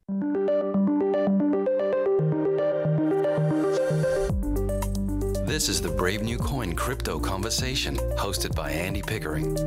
This is the Brave New Coin Crypto Conversation, hosted by Andy Pickering.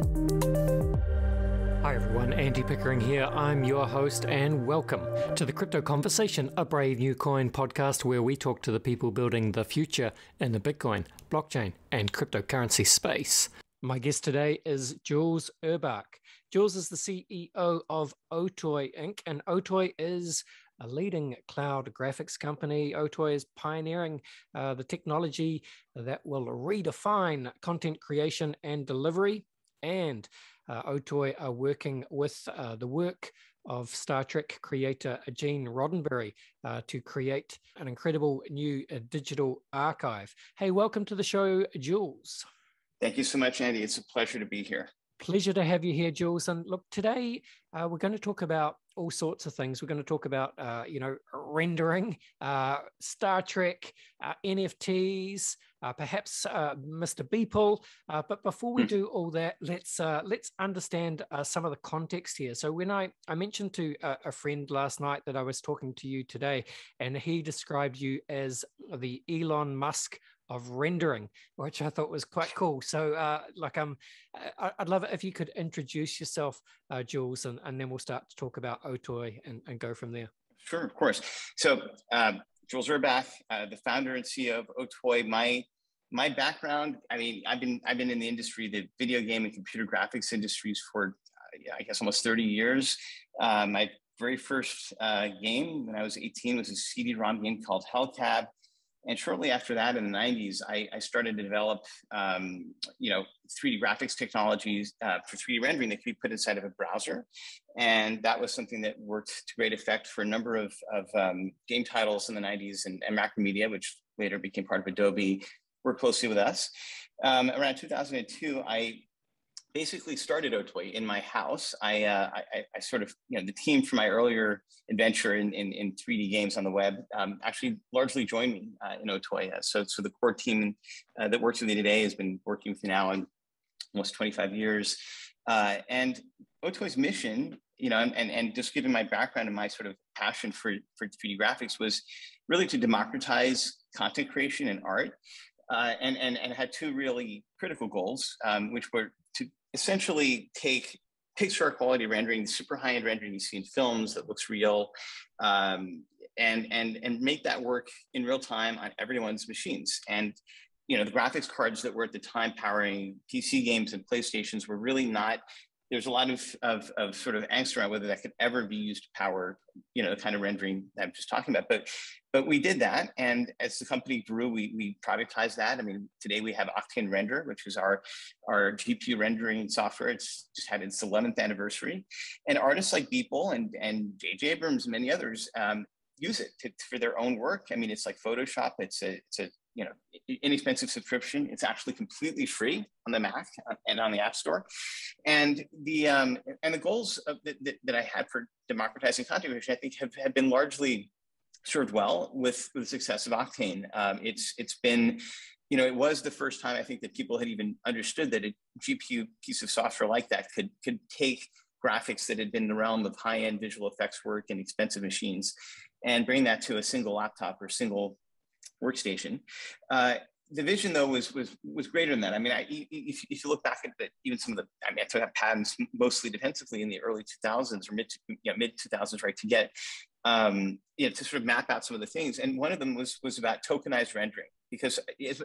Hi everyone, Andy Pickering here. I'm your host and welcome to the Crypto Conversation, a Brave New Coin podcast where we talk to the people building the future in the Bitcoin, blockchain and cryptocurrency space. My guest today is Jules Urbach. Jules is the CEO of OTOY Inc. and OTOY is a leading cloud graphics company. OTOY is pioneering the technology that will redefine content creation and delivery. And OTOY are working with the work of Star Trek creator Gene Roddenberry to create an incredible new digital archive. Hey, welcome to the show, Jules. Thank you so much, Andy. It's a pleasure to be here. Pleasure to have you here, Jules. And look, today we're going to talk about all sorts of things. We're going to talk about, rendering, Star Trek, NFTs, perhaps Mr. Beeple. But before we do all that, let's understand some of the context here. So when I mentioned to a friend last night that I was talking to you today, and he described you as the Elon Musk of rendering, which I thought was quite cool. So I'd love it if you could introduce yourself, Jules, and then we'll start to talk about OTOY and go from there. Sure, of course. So Jules Urbach, the founder and CEO of OTOY. My background, I mean, I've been in the industry, the video game and computer graphics industries for, I guess, almost 30 years. My very first game when I was 18 was a CD-ROM game called Hellcab. And shortly after that, in the 90s, I started to develop, 3D graphics technologies for 3D rendering that could be put inside of a browser. And that was something that worked to great effect for a number of game titles in the 90s, and Macromedia, which later became part of Adobe, worked closely with us. Around 2002, I basically started OTOY in my house. I sort of, the team from my earlier adventure in 3D games on the web actually largely joined me in OTOY. So the core team that works with me today has been working with me now in almost 25 years. And OTOY's mission, and just given my background and my sort of passion for 3D graphics, was really to democratize content creation and art. And had two really critical goals, which were to essentially take picture quality rendering, super high-end rendering you see in films that looks real, and make that work in real time on everyone's machines. And the graphics cards that were at the time powering PC games and PlayStations were really not. There's a lot of sort of angst around whether that could ever be used to power, the kind of rendering that I'm just talking about. But we did that, and as the company grew, we productized that. I mean, today we have Octane Render, which is our GPU rendering software. It's just had its 11th anniversary, and artists like Beeple and J.J. Abrams and many others use it for their own work. I mean, it's like Photoshop. It's a inexpensive subscription. It's actually completely free on the Mac and on the App Store. And the goals that I had for democratizing content creation, I think, have been largely served well with the success of Octane. It's been, it was the first time I think that people had even understood that a GPU piece of software like that could take graphics that had been in the realm of high-end visual effects work and expensive machines and bring that to a single laptop or single workstation. The vision, though, was greater than that. I mean, if you look back at even some of I took out patents mostly defensively in the early 2000s or mid 2000s, right, to get to sort of map out some of the things. And one of them was about tokenized rendering, because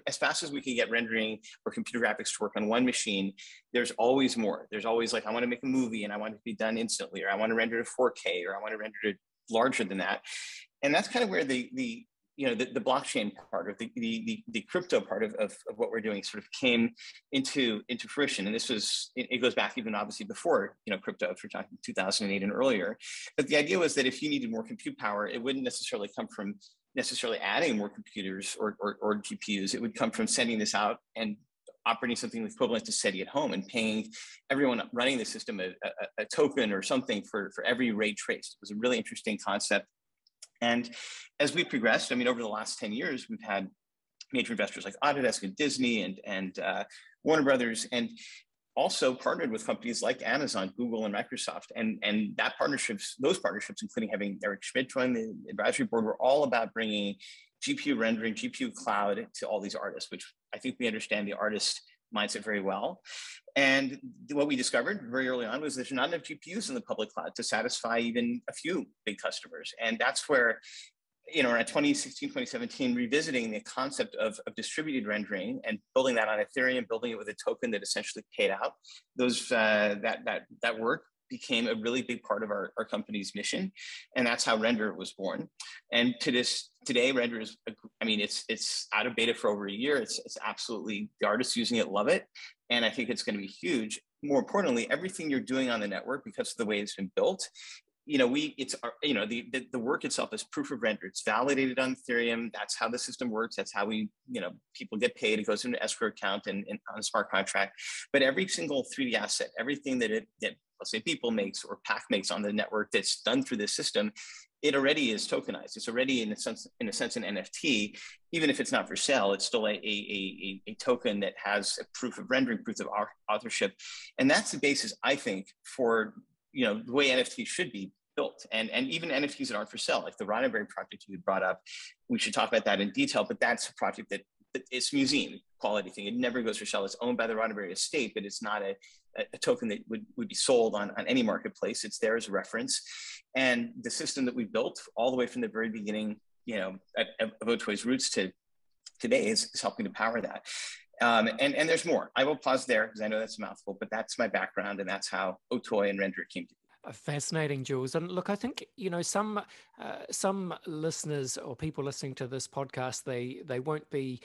as fast as we can get rendering or computer graphics to work on one machine, there's always more. There's always like, I want to make a movie and I want it to be done instantly, or I want to render it 4K, or I want to render it larger than that. And that's kind of where the blockchain part of the crypto part of what we're doing sort of came into fruition. And this was, it goes back even obviously before, crypto, if we're talking 2008 and earlier. But the idea was that if you needed more compute power, it wouldn't necessarily come from necessarily adding more computers or GPUs. It would come from sending this out and operating something equivalent to SETI at home and paying everyone running the system a token or something for every ray traced. It was a really interesting concept. And as we progressed, I mean, over the last 10 years, we've had major investors like Autodesk and Disney and Warner Brothers. And also partnered with companies like Amazon, Google, and Microsoft. And those partnerships, including having Eric Schmidt join the advisory board, were all about bringing GPU rendering, GPU cloud to all these artists, which I think we understand the artist mindset very well. And what we discovered very early on was there's not enough GPUs in the public cloud to satisfy even a few big customers. And that's where, around 2016, 2017, revisiting the concept of distributed rendering and building that on Ethereum, building it with a token that essentially paid out, that work became a really big part of our company's mission. And that's how Render was born. And today, Render is, it's out of beta for over a year. It's absolutely, the artists using it love it. And I think it's going to be huge. More importantly, everything you're doing on the network, because of the way it's been built, the work itself is proof of render. It's validated on Ethereum. That's how the system works. That's how people get paid. It goes into an escrow account and on a smart contract. But every single 3D asset, everything that let's say Beeple makes or Pack makes on the network that's done through this system, it already is tokenized. It's already in a sense an NFT. Even if it's not for sale, it's still a token that has a proof of rendering, proof of authorship. And that's the basis, I think, for the way NFTs should be built, and even NFTs that aren't for sale, like the Roddenberry project you brought up. We should talk about that in detail, but that's a project that it's museum quality thing. It never goes for sale. It's owned by the Roddenberry estate, but it's not a token that would be sold on any marketplace. It's there as a reference. And the system that we built all the way from the very beginning, of OTOY's roots to today is helping to power that. And there's more. I will pause there because I know that's a mouthful, but that's my background, and that's how OTOY and Render came to be. Fascinating, Jules. And look, I think, some listeners or people listening to this podcast, they won't be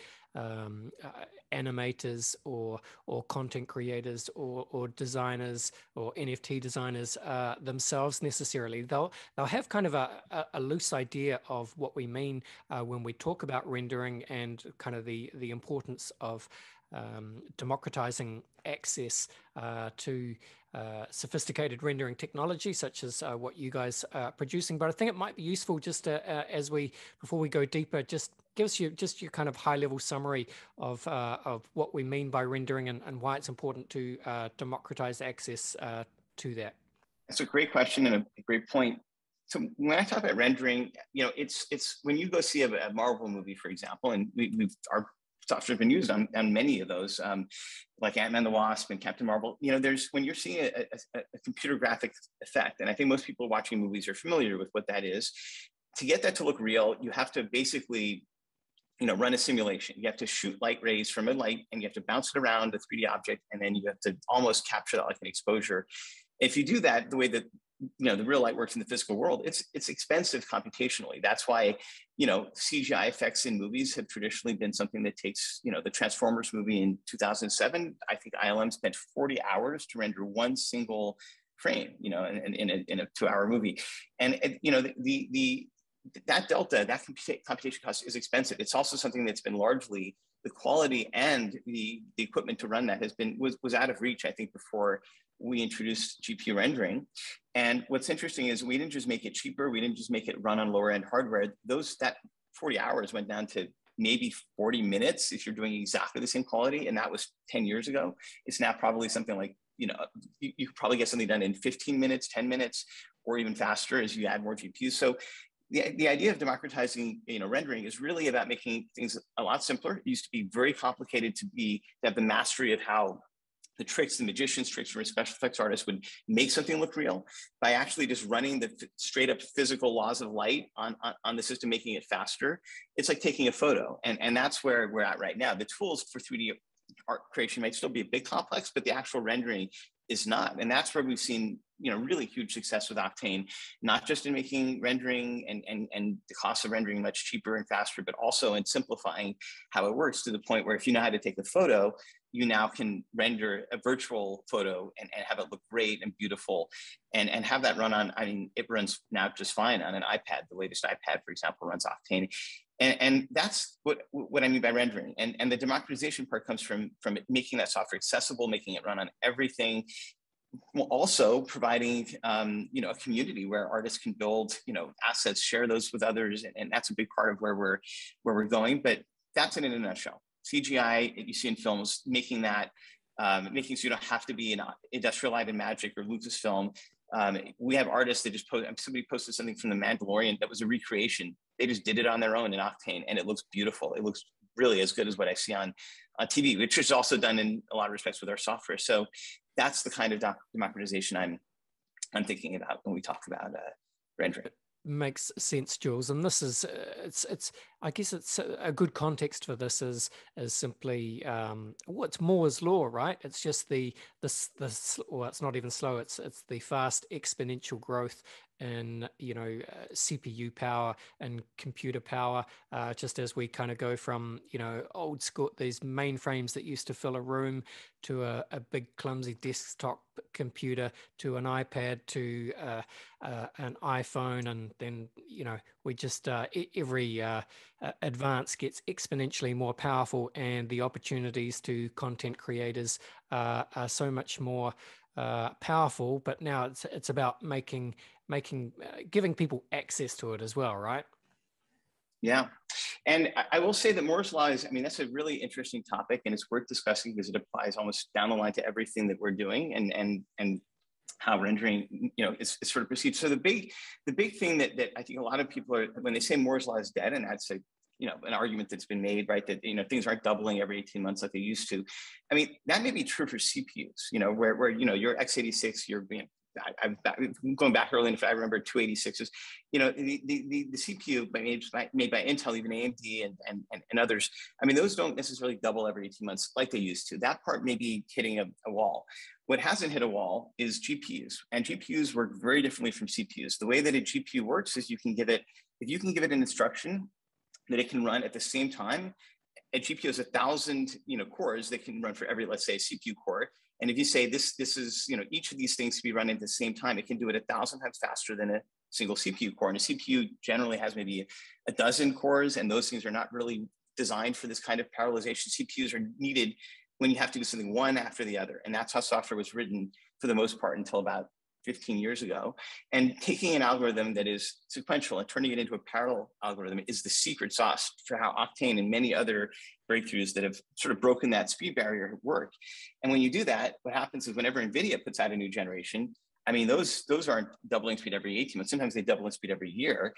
animators or content creators or designers or NFT designers themselves necessarily. They'll have kind of a loose idea of what we mean when we talk about rendering and kind of the importance of democratizing access to sophisticated rendering technology, such as what you guys are producing. But I think it might be useful just before we go deeper, just gives you just your kind of high level summary of what we mean by rendering and why it's important to democratize access to that. That's a great question and a great point. So when I talk about rendering, it's when you go see a Marvel movie, for example, and our software has been used on many of those, like Ant-Man the Wasp and Captain Marvel. When you're seeing a computer graphic effect, and I think most people watching movies are familiar with what that is. To get that to look real, you have to basically, run a simulation. You have to shoot light rays from a light, and you have to bounce it around a 3D object, and then you have to almost capture that like an exposure. If you do that the way that the real light works in the physical world, it's expensive computationally. That's why CGI effects in movies have traditionally been something that takes, the Transformers movie in 2007. I think ILM spent 40 hours to render one single frame, in a 2-hour movie, and that delta, that computation cost is expensive. It's also something that's been largely the quality and the equipment to run that was out of reach, I think, before we introduced GPU rendering. And what's interesting is we didn't just make it cheaper. We didn't just make it run on lower end hardware. That 40 hours went down to maybe 40 minutes if you're doing exactly the same quality. And that was 10 years ago. It's now probably something like, you could probably get something done in 15 minutes, 10 minutes, or even faster as you add more GPUs. So the idea of democratizing, rendering is really about making things a lot simpler. It used to be very complicated to have the mastery of how the magician's tricks from a special effects artist would make something look real by actually just running the straight up physical laws of light on the system, making it faster. It's like taking a photo. And that's where we're at right now. The tools for 3D art creation might still be a bit complex, but the actual rendering is not. And that's where we've seen, really huge success with Octane, not just in making rendering and the cost of rendering much cheaper and faster, but also in simplifying how it works to the point where if you know how to take a photo, you now can render a virtual photo and have it look great and beautiful and have that run on, it runs now just fine on an iPad. The latest iPad, for example, runs Octane. And that's what I mean by rendering. And the democratization part comes from making that software accessible, making it run on everything, while also providing, a community where artists can build, assets, share those with others. And that's a big part of where we're going. But that's it in a nutshell. CGI, you see in films, making that making so you don't have to be an Industrial Light and Magic or Lucasfilm. We have artists that just somebody posted something from The Mandalorian that was a recreation. They just did it on their own in Octane, and it looks beautiful. It looks really as good as what I see on TV, which is also done in a lot of respects with our software. So that's the kind of democratization I'm thinking about when we talk about rendering. Makes sense, Jules. And this is it's I guess it's a good context for this is simply what's Moore's law, right? It's just well, it's not even slow. It's the fast exponential growth in CPU power and computer power. Just as we kind of go from old school, these mainframes that used to fill a room, to a big clumsy desktop computer, to an iPad, to an iPhone, and then we just every advance gets exponentially more powerful, and the opportunities to content creators are so much more powerful. But now it's about giving people access to it as well, right? Yeah. And I will say that Moore's Law is, I mean, that's a really interesting topic, and it's worth discussing because it applies almost down the line to everything that we're doing and how rendering, is sort of perceived. So the big thing that I think a lot of people are, when they say Moore's Law is dead, and that's an argument that's been made, right? That, things aren't doubling every 18 months like they used to. I mean, that may be true for CPUs, where your x86, you're being, I'm going back early enough, I remember 286s, the CPU made by Intel, even AMD and others, I mean, those don't necessarily double every 18 months like they used to. That part may be hitting a wall. What hasn't hit a wall is GPUs, and GPUs work very differently from CPUs. The way that a GPU works is if you can give it an instruction that it can run at the same time. A GPU has 1,000 cores that can run for every, let's say, CPU core. And if you say this is, each of these things to be run at the same time, it can do it 1,000 times faster than a single CPU core. And a CPU generally has maybe a dozen cores, and those things are not really designed for this kind of parallelization. CPUs are needed when you have to do something one after the other. And that's how software was written for the most part until about 15 years ago. And taking an algorithm that is sequential and turning it into a parallel algorithm is the secret sauce for how Octane and many other breakthroughs that have sort of broken that speed barrier work. And when you do that, what happens is whenever NVIDIA puts out a new generation, I mean, those aren't doubling speed every 18 months. Sometimes they double in speed every year.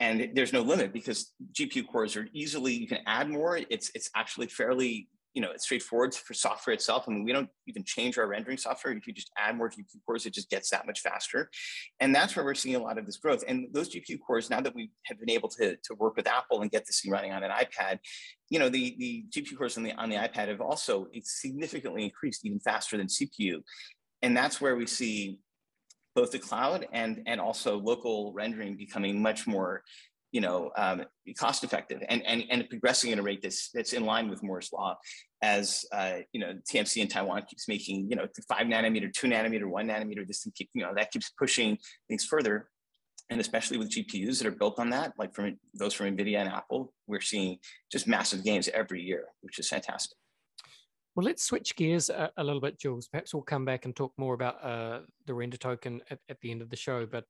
And there's no limit because GPU cores are easily, you can add more. It's actually fairly, it's straightforward for software itself. I mean, we don't even change our rendering software. If you just add more GPU cores, it just gets that much faster. And that's where we're seeing a lot of this growth. And those GPU cores, now that we have been able to work with Apple and get this thing running on an iPad, the GPU cores on the iPad have also significantly increased, even faster than CPU. And that's where we see both the cloud and also local rendering becoming much more cost effective and progressing at a rate that's in line with Moore's Law, as TMC in Taiwan keeps making 5 nanometer, 2 nanometer, 1 nanometer. This thing that keeps pushing things further, and especially with GPUs that are built on that, like from those from NVIDIA and Apple, we're seeing just massive gains every year, which is fantastic. Well, let's switch gears a little bit, Jules. Perhaps we'll come back and talk more about the render token at the end of the show. But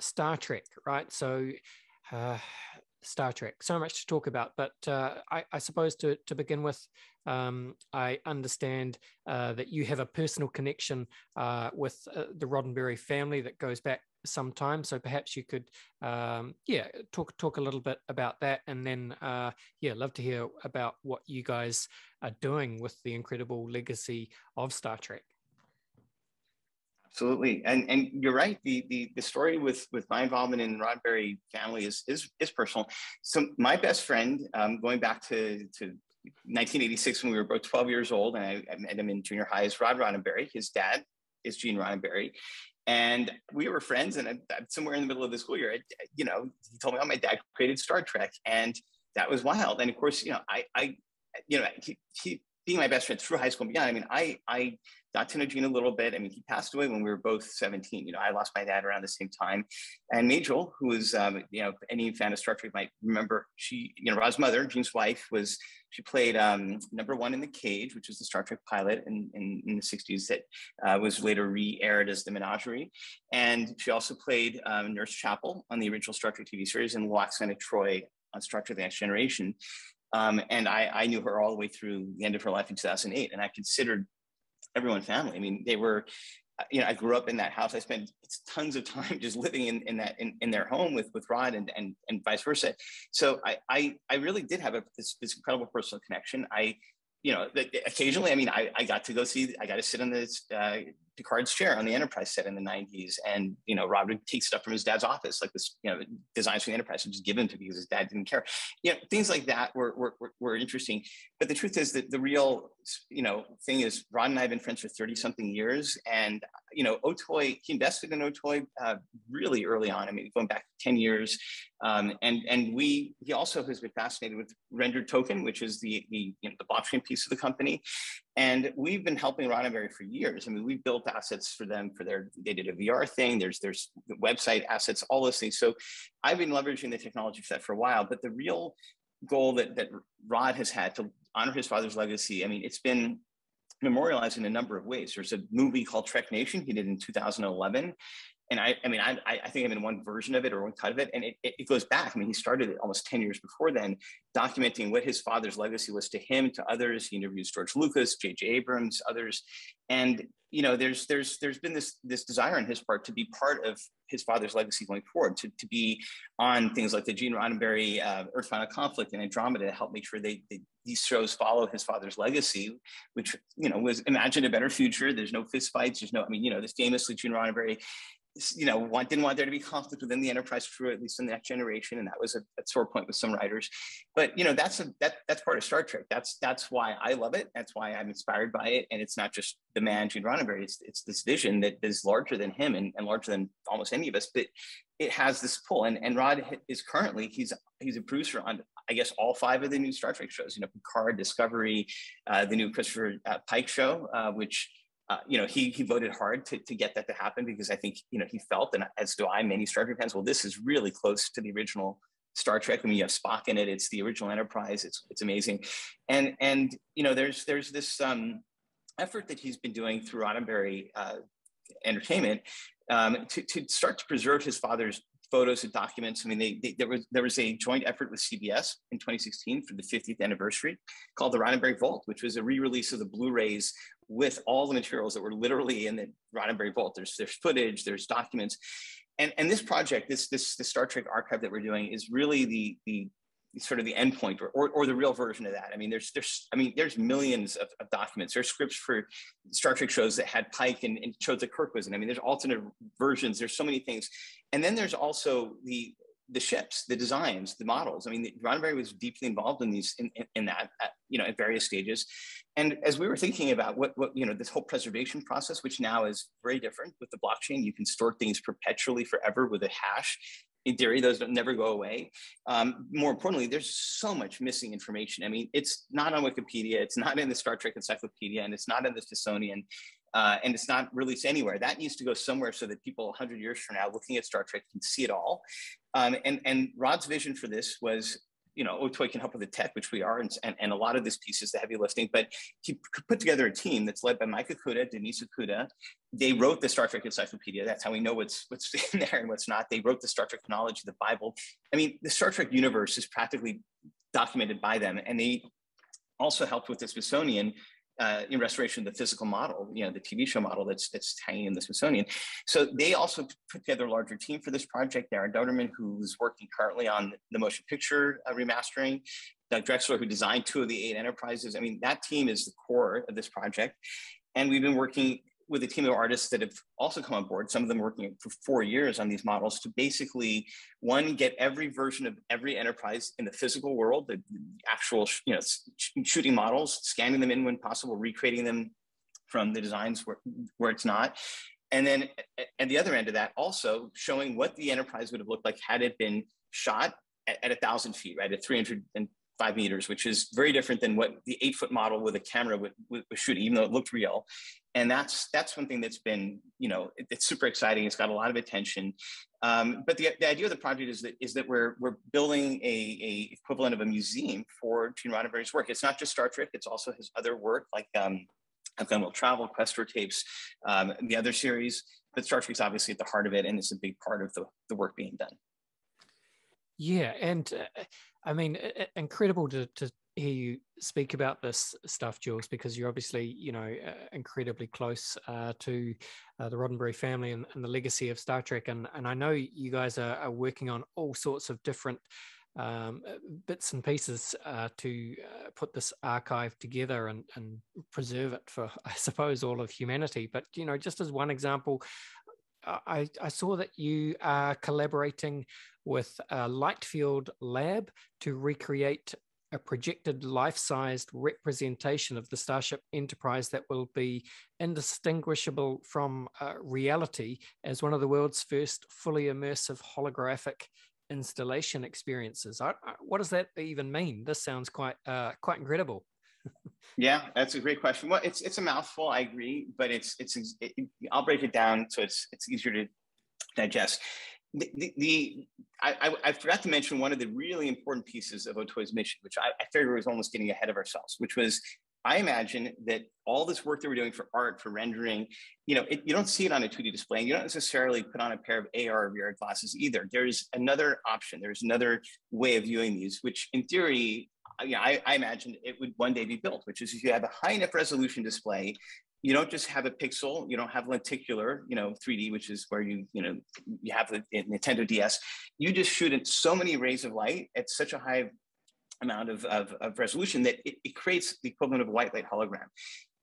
Star Trek, right? So Star Trek, so much to talk about. But I suppose to begin with, I understand that you have a personal connection with the Roddenberry family that goes back some time. So perhaps you could, talk a little bit about that, and then love to hear about what you guys are doing with the incredible legacy of Star Trek. Absolutely, and you're right. The story with my involvement in Roddenberry family is personal. So my best friend, going back to 1986 when we were both 12 years old, and I met him in junior high, is Rod Roddenberry. His dad is Gene Roddenberry. And we were friends, and somewhere in the middle of the school year, he told me, "Oh, my dad created Star Trek," and that was wild. And of course, he being my best friend through high school and beyond. I mean, I got to know Gene a little bit. I mean, he passed away when we were both 17. I lost my dad around the same time. And Majel, who was, any fan of Star Trek might remember, she, Rod's mother, Gene's wife, she played number 1 in The Cage, which was the Star Trek pilot in the 60s that was later re-aired as The Menagerie. And she also played Nurse Chapel on the original Star Trek TV series and Loxana Troy on Star Trek The Next Generation. And I knew her all the way through the end of her life in 2008. And I considered everyone family. I mean, they were, I grew up in that house. I spent tons of time just living in their home with Rod and vice versa. So I really did have this incredible personal connection. Occasionally, I mean, I got to sit on this Picard's chair on the Enterprise set in the 90s. And, Rod would take stuff from his dad's office, like this, designs for the Enterprise, and just give them to me because his dad didn't care. Things like that were interesting. But the truth is that the real, thing is Rod and I have been friends for 30 something years. And, OTOY, he invested in OTOY really early on. I mean, going back 10 years. He also has been fascinated with rendered token, which is the blockchain piece of the company. And we've been helping Roddenberry for years. I mean, we've built assets for them they did a VR thing. There's website assets, all those things. So I've been leveraging the technology for that for a while, but the real goal that Rod has had to honor his father's legacy, I mean, it's been memorialized in a number of ways. There's a movie called Trek Nation he did in 2011. And I think I'm in one version of it or one cut of it. And it goes back. I mean, he started it almost 10 years before then, documenting what his father's legacy was to him, to others. He interviews George Lucas, J.J. Abrams, others. And, there's been this desire on his part to be part of his father's legacy going forward, to be on things like the Gene Roddenberry Earth Final Conflict and Andromeda to help make sure these shows follow his father's legacy, which, was imagine a better future. There's no fist fights. There's no, this famously Gene Roddenberry, didn't want there to be conflict within the Enterprise crew, at least in that generation, and that was a sore point with some writers. But that's part of Star Trek. That's why I love it. That's why I'm inspired by it. And it's not just the man Gene Roddenberry. It's this vision that is larger than him and larger than almost any of us. But it has this pull. And Rod is currently he's a producer on, I guess, all 5 of the new Star Trek shows. Picard, Discovery, the new Christopher Pike show, which. He voted hard to get that to happen because I think, he felt, and as do I, many Star Trek fans, well, this is really close to the original Star Trek. I mean, you have Spock in it. It's the original Enterprise. It's amazing. And there's this effort that he's been doing through Roddenberry Entertainment to start to preserve his father's photos and documents. I mean, there was a joint effort with CBS in 2016 for the 50th anniversary called the Roddenberry Vault, which was a re-release of the Blu-rays with all the materials that were literally in the Roddenberry Vault. There's footage, there's documents, and this project, this Star Trek archive that we're doing is really the sort of the endpoint or the real version of that. I mean, there's millions of documents. There's scripts for Star Trek shows that had Pike and shows that Kirk was in. I mean, there's alternate versions. There's so many things, and then there's also the ships, the designs, the models. I mean, Roddenberry was deeply involved in these, in that, at various stages. And as we were thinking about what this whole preservation process, which now is very different with the blockchain, you can store things perpetually forever with a hash. In theory, those don't never go away. More importantly, there's so much missing information. I mean, it's not on Wikipedia, it's not in the Star Trek Encyclopedia, and it's not in the Smithsonian, and it's not released anywhere. That needs to go somewhere so that people 100 years from now looking at Star Trek can see it all. And Rod's vision for this was, OTOY can help with the tech, which we are, and a lot of this piece is the heavy lifting, but he put together a team that's led by Mike Okuda, Denise Okuda. They wrote the Star Trek Encyclopedia. That's how we know what's in there and what's not. They wrote the Star Trek chronology, the Bible. I mean, the Star Trek universe is practically documented by them. And they also helped with the Smithsonian in restoration of the physical model, the TV show model that's hanging in the Smithsonian. So they also put together a larger team for this project. Darren Doderman, who's working currently on the motion picture remastering, Doug Drexler, who designed 2 of the 8 Enterprises. I mean, that team is the core of this project. And we've been working with a team of artists that have also come on board, some of them working for 4 years on these models to basically, one, get every version of every Enterprise in the physical world, the actual, shooting models, scanning them in when possible, recreating them from the designs where it's not. And then at the other end of that, also showing what the Enterprise would have looked like had it been shot at 1,000 feet, right, at 305 meters, which is very different than what the 8-foot model with a camera would shoot, even though it looked real. And that's one thing that's been, it's super exciting. It's got a lot of attention. But the idea of the project is that we're building a equivalent of a museum for Gene Roddenberry's work. It's not just Star Trek. It's also his other work, like I've Gone Will Travel, Questor tapes, the other series. But Star Trek's obviously at the heart of it, and it's a big part of the work being done. Yeah, and I mean, incredible to hear you speak about this stuff, Jules, because you're obviously, incredibly close to the Roddenberry family and the legacy of Star Trek, and I know you guys are working on all sorts of different bits and pieces to put this archive together and preserve it for, I suppose, all of humanity. But just as one example, I saw that you are collaborating with Lightfield Lab to recreate a projected life-sized representation of the Starship Enterprise that will be indistinguishable from reality as one of the world's first fully immersive holographic installation experiences. What does that even mean? This sounds quite incredible. Yeah, that's a great question. Well, it's a mouthful, I agree, but I'll break it down so it's easier to digest. I forgot to mention one of the really important pieces of OTOY's mission, which I figured was almost getting ahead of ourselves, which was, I imagine that all this work that we're doing for art, for rendering, you don't see it on a 2D display, and you don't necessarily put on a pair of AR or VR glasses either. There's another option. There's another way of viewing these, which in theory, I imagine it would one day be built, which is if you have a high enough resolution display, you don't just have a pixel, you don't have lenticular, 3D, which is where you have the Nintendo DS. You just shoot in so many rays of light at such a high amount of resolution that it creates the equivalent of a white light hologram.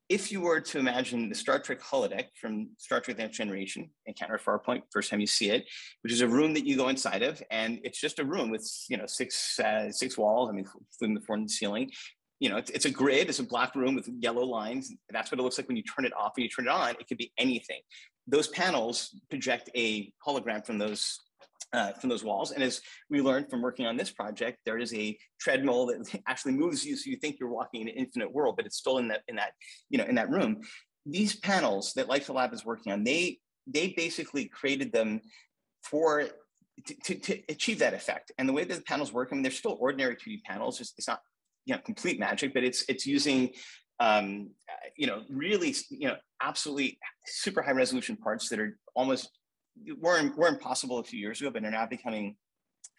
If you were to imagine the Star Trek holodeck from Star Trek: The Next Generation, Encounter Farpoint, first time you see it, which is a room that you go inside of, and it's just a room with six walls. I mean, including the floor and the ceiling. It's a grid. It's a black room with yellow lines. That's what it looks like when you turn it off and you turn it on. It could be anything. Those panels project a hologram from those walls. And as we learned from working on this project, there is a treadmill that actually moves you, so you think you're walking in an infinite world, but it's still in that room. These panels that Lightfield Lab is working on, they basically created them to achieve that effect. And the way that the panels work, I mean, they're still ordinary 2D panels. It's not complete magic, but it's using really absolutely super high resolution parts that are almost were impossible a few years ago, but are now becoming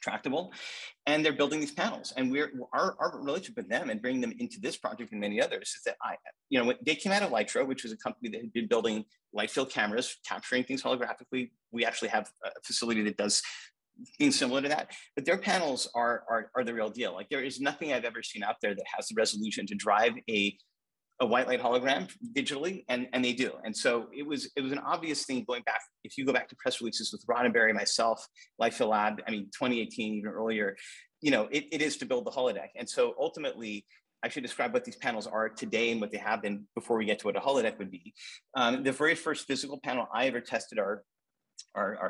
tractable. And they're building these panels, and our relationship with them and bringing them into this project and many others is that when they came out of Lytro, which was a company that had been building light field cameras, capturing things holographically. We actually have a facility that does things similar to that, but their panels are the real deal. Like, there is nothing I've ever seen out there that has the resolution to drive a white light hologram digitally, and they do. And so it was an obvious thing going back. If you go back to press releases with Roddenberry, myself, Lightfield Lab, 2018, even earlier, it is to build the holodeck. And so ultimately, I should describe what these panels are today and what they have been before we get to what a holodeck would be. The very first physical panel I ever tested our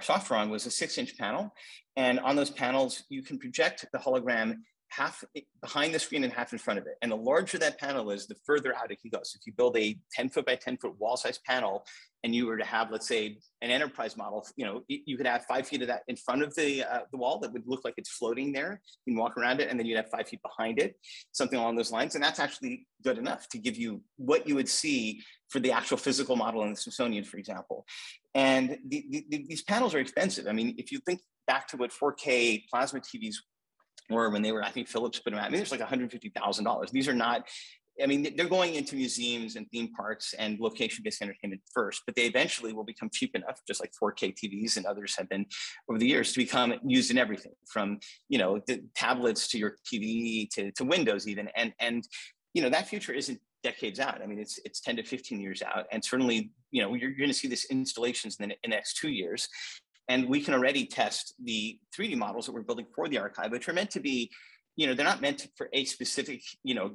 software on was a 6-inch panel. And on those panels, you can project the hologram half behind the screen and half in front of it. And the larger that panel is, the further out it can go. So if you build a 10-foot by 10-foot wall-sized panel, and you were to have, let's say, an enterprise model, you could have 5 feet of that in front of the wall that would look like it's floating there. You can walk around it, and then you'd have 5 feet behind it, something along those lines. And that's actually good enough to give you what you would see for the actual physical model in the Smithsonian, for example. And these panels are expensive. I mean, if you think back to what 4K plasma TVs were when they were, I think Philips put them out, I mean, there's like $150,000. These are not, I mean, they're going into museums and theme parks and location-based entertainment first, but they eventually will become cheap enough, just like 4K TVs and others have been over the years, to become used in everything from, the tablets to your TV to Windows even. And that future isn't decades out. I mean, it's 10 to 15 years out. And certainly, you're going to see this installations in the next 2 years. And we can already test the 3D models that we're building for the archive, which are meant to be, they're not meant for a specific,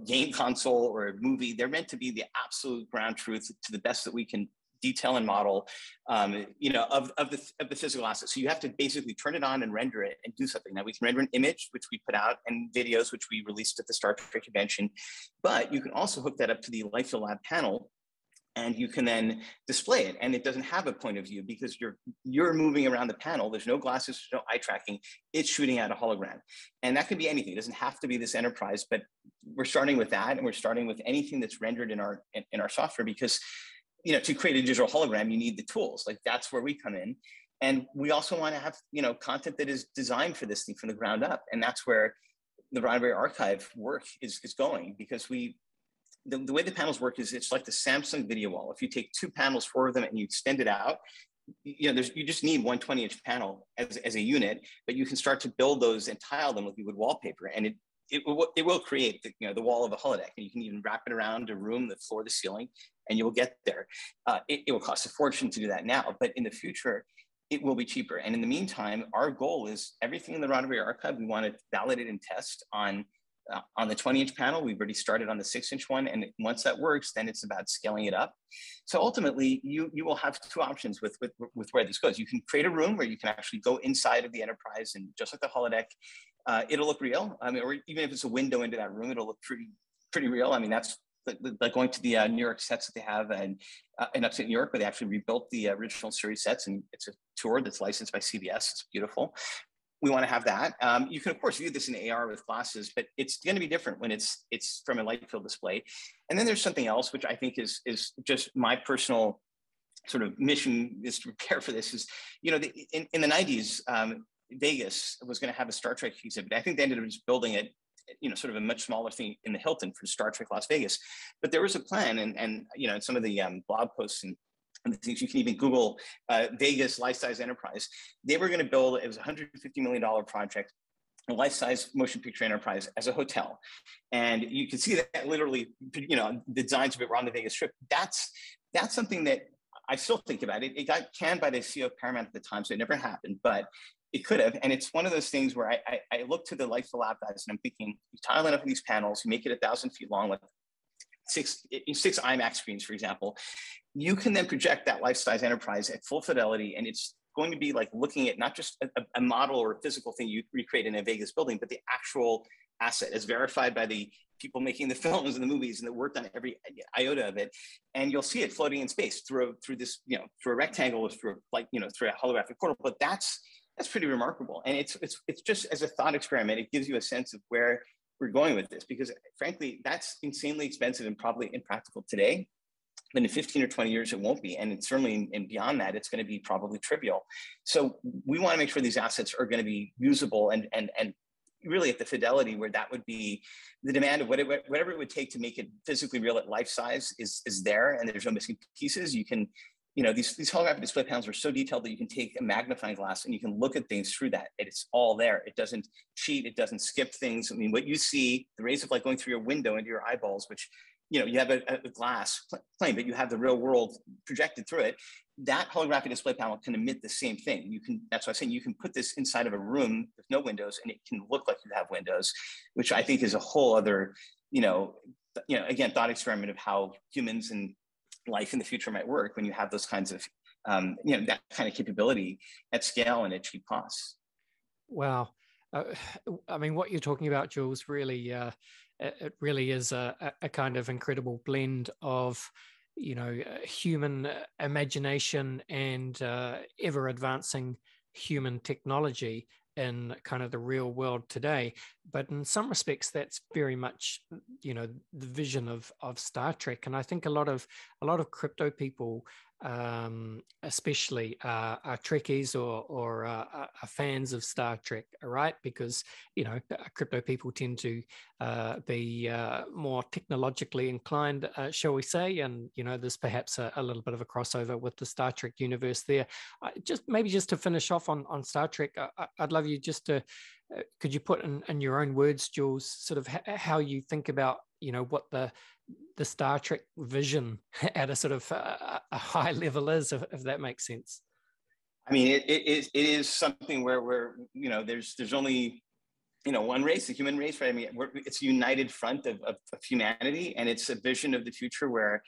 game console or a movie. They're meant to be the absolute ground truth to the best that we can detail and model, of the physical assets. So you have to basically turn it on and render it and do something. Now we can render an image, which we put out, and videos, which we released at the Star Trek convention. But you can also hook that up to the Lightfield Lab panel, and you can then display it, and it doesn't have a point of view because you're moving around the panel. There's no glasses, there's no eye tracking. It's shooting out a hologram, and that could be anything. It doesn't have to be this enterprise, but we're starting with that, and we're starting with anything that's rendered in our software, because to create a digital hologram, you need the tools. Like, that's where we come in. And we also want to have, content that is designed for this thing from the ground up. And that's where the Roddenberry Archive work is going, because the way the panels work is it's like the Samsung video wall. If you take 2 panels, 4 of them, and you extend it out, you just need one 20-inch panel as a unit, but you can start to build those and tile them like you would wallpaper. And it will create the wall of a holodeck, and you can even wrap it around a room, the floor, the ceiling, and you will get there. It will cost a fortune to do that now, but in the future, it will be cheaper. And in the meantime, our goal is everything in the Roddenberry Archive, we want to validate and test on the 20-inch panel. We've already started on the 6-inch one. And once that works, then it's about scaling it up. So ultimately, you will have 2 options with where this goes. You can create a room where you can actually go inside of the enterprise, and just like the holodeck, it'll look real. I mean, or even if it's a window into that room, it'll look pretty real. I mean, that's like going to the New York sets that they have in upstate New York, where they actually rebuilt the original series sets, and it's a tour that's licensed by CBS. It's beautiful. We want to have that. You can, of course, view this in AR with glasses, but it's going to be different when it's from a light field display. And then there's something else, which I think is just my personal sort of mission is to prepare for this. Is, in the 90s, Vegas was going to have a Star Trek exhibit. I think they ended up just building it, sort of a much smaller thing in the Hilton for Star Trek Las Vegas. But there was a plan, and some of the blog posts and the things, you can even Google Vegas life-size enterprise. They were going to build, it was a $150 million project, a life-size motion picture enterprise as a hotel. And you can see that literally, the designs of it were on the Vegas Strip. That's something that I still think about. It got canned by the CEO of Paramount at the time, so it never happened, but it could have. And it's one of those things where I look to the Life of the Lab guys, and I'm thinking, you tile enough of these panels, you make it 1,000 feet long, like six IMAX screens, for example, you can then project that life-size enterprise at full fidelity, and it's going to be like looking at not just a model or a physical thing you recreate in a Vegas building, but the actual asset as verified by the people making the films and the movies and that worked on every iota of it. And you'll see it floating in space through this, through a rectangle or through through a holographic portal. But that's pretty remarkable. And it's just as a thought experiment, it gives you a sense of where we're going with this, because frankly, that's insanely expensive and probably impractical today. But in 15 or 20 years, it won't be. And it's certainly, and beyond that, it's going to be probably trivial. So we want to make sure these assets are going to be usable and really at the fidelity where that would be the demand of whatever it would take to make it physically real at life size is there. And there's no missing pieces. You can, these holographic display panels are so detailed that you can take a magnifying glass and you can look at things through that. It's all there. It doesn't cheat. It doesn't skip things. I mean, what you see, the rays of light going through your window into your eyeballs, which, you have a glass plane, but you have the real world projected through it. That holographic display panel can emit the same thing. That's why I'm saying you can put this inside of a room with no windows and it can look like you have windows, which I think is a whole other, again, thought experiment of how humans and life in the future might work when you have those kinds of, that kind of capability at scale and at cheap costs. Wow. I mean, what you're talking about, Jules, really, it really is a kind of incredible blend of, human imagination and ever advancing human technology in kind of the real world today. But in some respects, that's very much, the vision of Star Trek. And I think a lot of crypto people, especially are Trekkies or are fans of Star Trek, right? Because, crypto people tend to be more technologically inclined, shall we say, and, there's perhaps a little bit of a crossover with the Star Trek universe there. Just to finish off on Star Trek, I'd love you just to, could you put in your own words, Jules, sort of how you think about, what the Star Trek vision at a sort of a high level is, if that makes sense? I mean, it is something where there's only, one race, the human race, right? I mean, it's a united front of humanity, and it's a vision of the future where,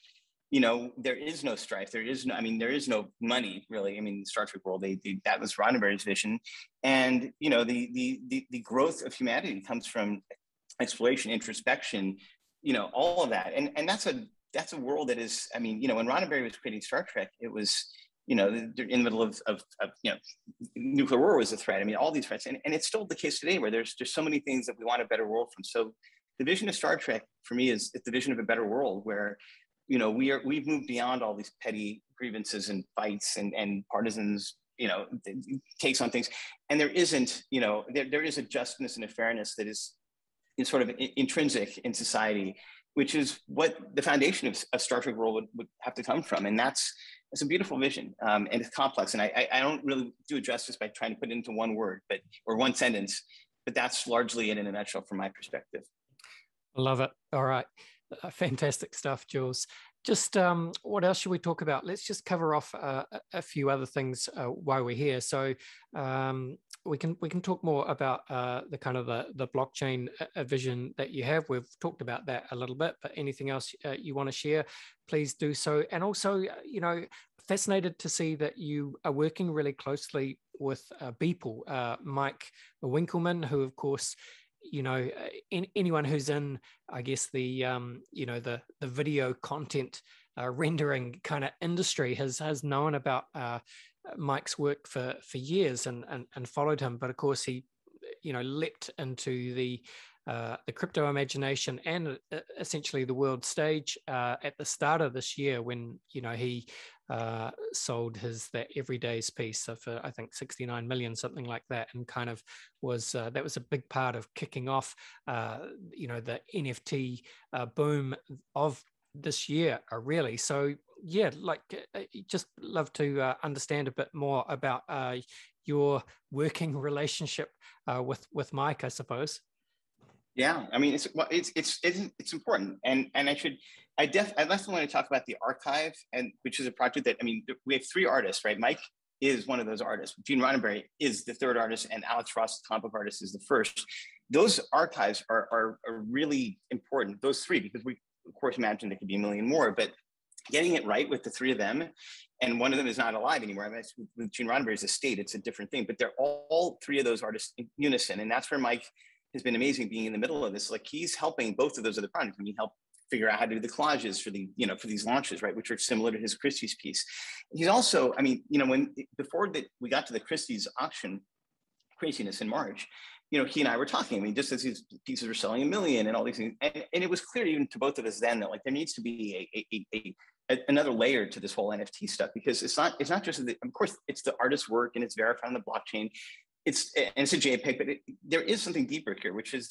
there is no strife. There is no money, really. I mean, the Star Trek world, that was Roddenberry's vision. And, the growth of humanity comes from exploration, introspection, all of that. And that's a world that is, I mean, when Roddenberry was creating Star Trek, it was, in the middle of nuclear war was a threat. I mean, all these threats. And it's still the case today where there's so many things that we want a better world from. So the vision of Star Trek for me is the vision of a better world where, we've moved beyond all these petty grievances and fights and partisans, takes on things. And there isn't, there is a justness and a fairness that is sort of intrinsic in society, which is what the foundation of Star Trek world would have to come from. And it's a beautiful vision, and it's complex. And I don't really do it justice by trying to put it into one word, or one sentence, but that's largely it in a nutshell from my perspective. I love it. All right. Fantastic stuff, Jules. Just what else should we talk about? Let's just cover off a few other things while we're here. So we can talk more about the kind of the blockchain vision that you have. We've talked about that a little bit, but anything else you want to share, please do so. And also, fascinated to see that you are working really closely with Beeple, Mike Winklemann, who of course, anyone who's in, I guess, the video content rendering kind of industry has known about Mike's work for years and followed him. But of course, he, leapt into the crypto imagination and essentially the world stage at the start of this year when, he sold that Everyday's piece for, I think, 69 million, something like that, and kind of was, that was a big part of kicking off, the NFT boom of this year, really. So yeah, just love to understand a bit more about your working relationship with Mike, I suppose. Yeah, I mean, it's important, and I definitely want to talk about the archive, which is a project that, we have 3 artists, right? Mike is one of those artists. Gene Roddenberry is the 3rd artist, and Alex Ross, the comic book artist, is the 1st. Those archives are really important. Those 3, because we of course imagine there could be a million more, but getting it right with the 3 of them, and one of them is not alive anymore. With Gene Roddenberry's estate, it's a different thing, but they're all 3 of those artists in unison, and that's where Mike has been amazing being in the middle of this. Like, he's helping both of those other projects. He helped figure out how to do the collages for for these launches, right, which are similar to his Christie's piece. He's also, before that we got to the Christie's auction craziness in March, he and I were talking. Just as these pieces were selling $1 million and all these things, and it was clear even to both of us then that there needs to be another layer to this whole NFT stuff, because it's not just of course it's the artist's work and it's verified on the blockchain. It's a JPEG, but there is something deeper here, which is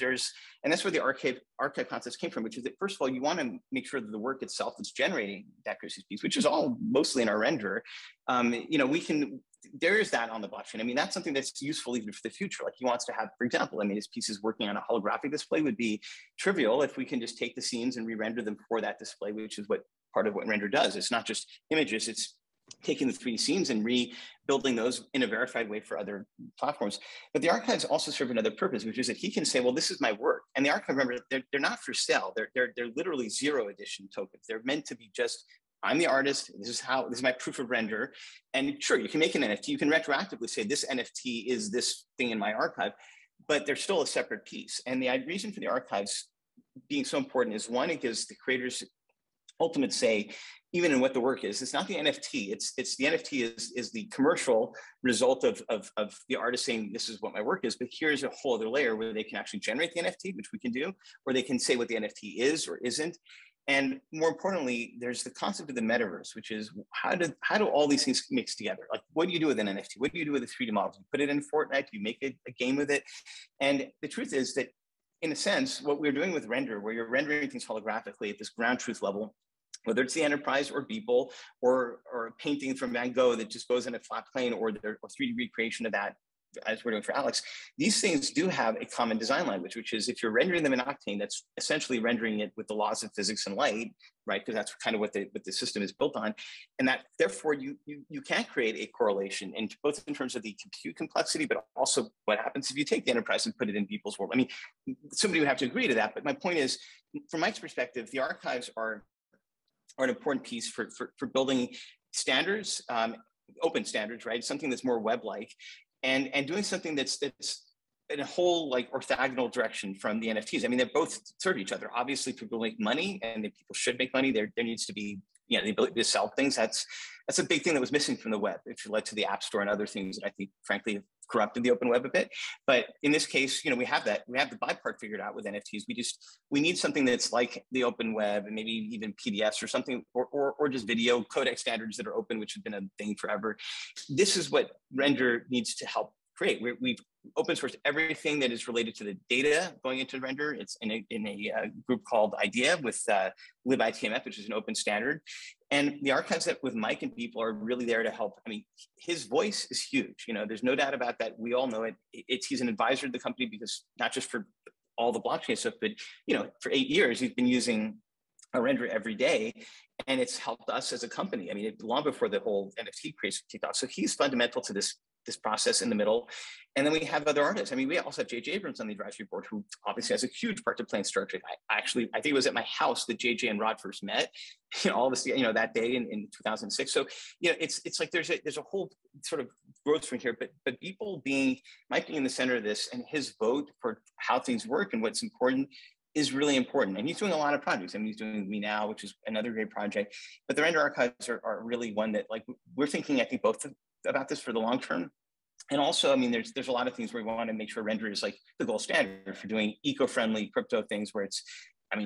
and that's where the archive concepts came from, which is that, first of all, you want to make sure that the work itself that's generating that Christie's piece, which is all mostly in our renderer, there is that on the blockchain. That's something that's useful even for the future. Like, he wants to have, for example, his pieces working on a holographic display would be trivial if we can just take the scenes and re-render them for that display, which is part of what render does. It's not just images, it's taking the 3D scenes and rebuilding those in a verified way for other platforms. But the archives also serve another purpose, which is that he can say, well, this is my work. And the archive, remember, they're not for sale. They're literally 0 edition tokens. They're meant to be just, I'm the artist, this is my proof of render. And sure, you can make an NFT. You can retroactively say this NFT is this thing in my archive, but they're still a separate piece. And the reason for the archives being so important is, one, it gives the creators ultimate say, even in what the work is. It's not the NFT. It's the NFT is the commercial result of the artist saying, this is what my work is, but here's a whole other layer where they can actually generate the NFT, which we can do, or they can say what the NFT is or isn't. And more importantly, there's the concept of the metaverse, which is how do all these things mix together? Like, what do you do with an NFT? What do you do with a 3D model? Do you put it in Fortnite? Do you make a game with it? And the truth is that, in a sense, what we're doing with render, where you're rendering things holographically at this ground truth level, whether it's the Enterprise or Beeple or a painting from Van Gogh that just goes in a flat plane, or 3D recreation of that, as we're doing for Alex, these things do have a common design language, which is, if you're rendering them in Octane, that's essentially rendering it with the laws of physics and light, right? Because that's kind of what the system is built on. And that, therefore, you can create a correlation, both in terms of the compute complexity, but also what happens if you take the Enterprise and put it in Beeple's world. Somebody would have to agree to that. But my point is, from Mike's perspective, the archives are an important piece for building standards, open standards, right? Something that's more web-like, and doing something that's in a whole orthogonal direction from the NFTs. They both serve each other. Obviously, people make money, and if people should make money, there needs to be the ability to sell things. That's a big thing that was missing from the web, which led to the App Store and other things that I think, frankly, corrupted the open web a bit. But in this case, we have the buy part figured out with NFTs. We need something that's like the open web and maybe even PDFs or something, or just video codec standards that are open, which have been a thing forever. This is what Render needs to help create. We've open sourced everything that is related to the data going into Render. It's in a group called IDEA with libITMF, which is an open standard. And the archives that with Mike and Beeple are really there to help. I mean, his voice is huge. There's no doubt about that. We all know it. He's an advisor to the company because not just for all the blockchain stuff, but for 8 years, he's been using a Render every day, and it's helped us as a company. I mean, long before the whole NFT craze kicked off. So he's fundamental to this process in the middle. And then we have other artists. I mean, we also have J.J. Abrams on the advisory board, who obviously has a huge part to play in Star Trek. I think it was at my house that J.J. and Rod first met, all this, that day in 2006. So, it's like there's a whole sort of growth from here, but people might be in the center of this, and his vote for how things work and what's important is really important. And he's doing a lot of projects. I mean, he's doing Me Now, which is another great project, but the Render archives are really one that, like, we're thinking, I think, both about this for the long term. And also, I mean, there's a lot of things where we want to make sure Render is like the gold standard for doing eco-friendly crypto things where it's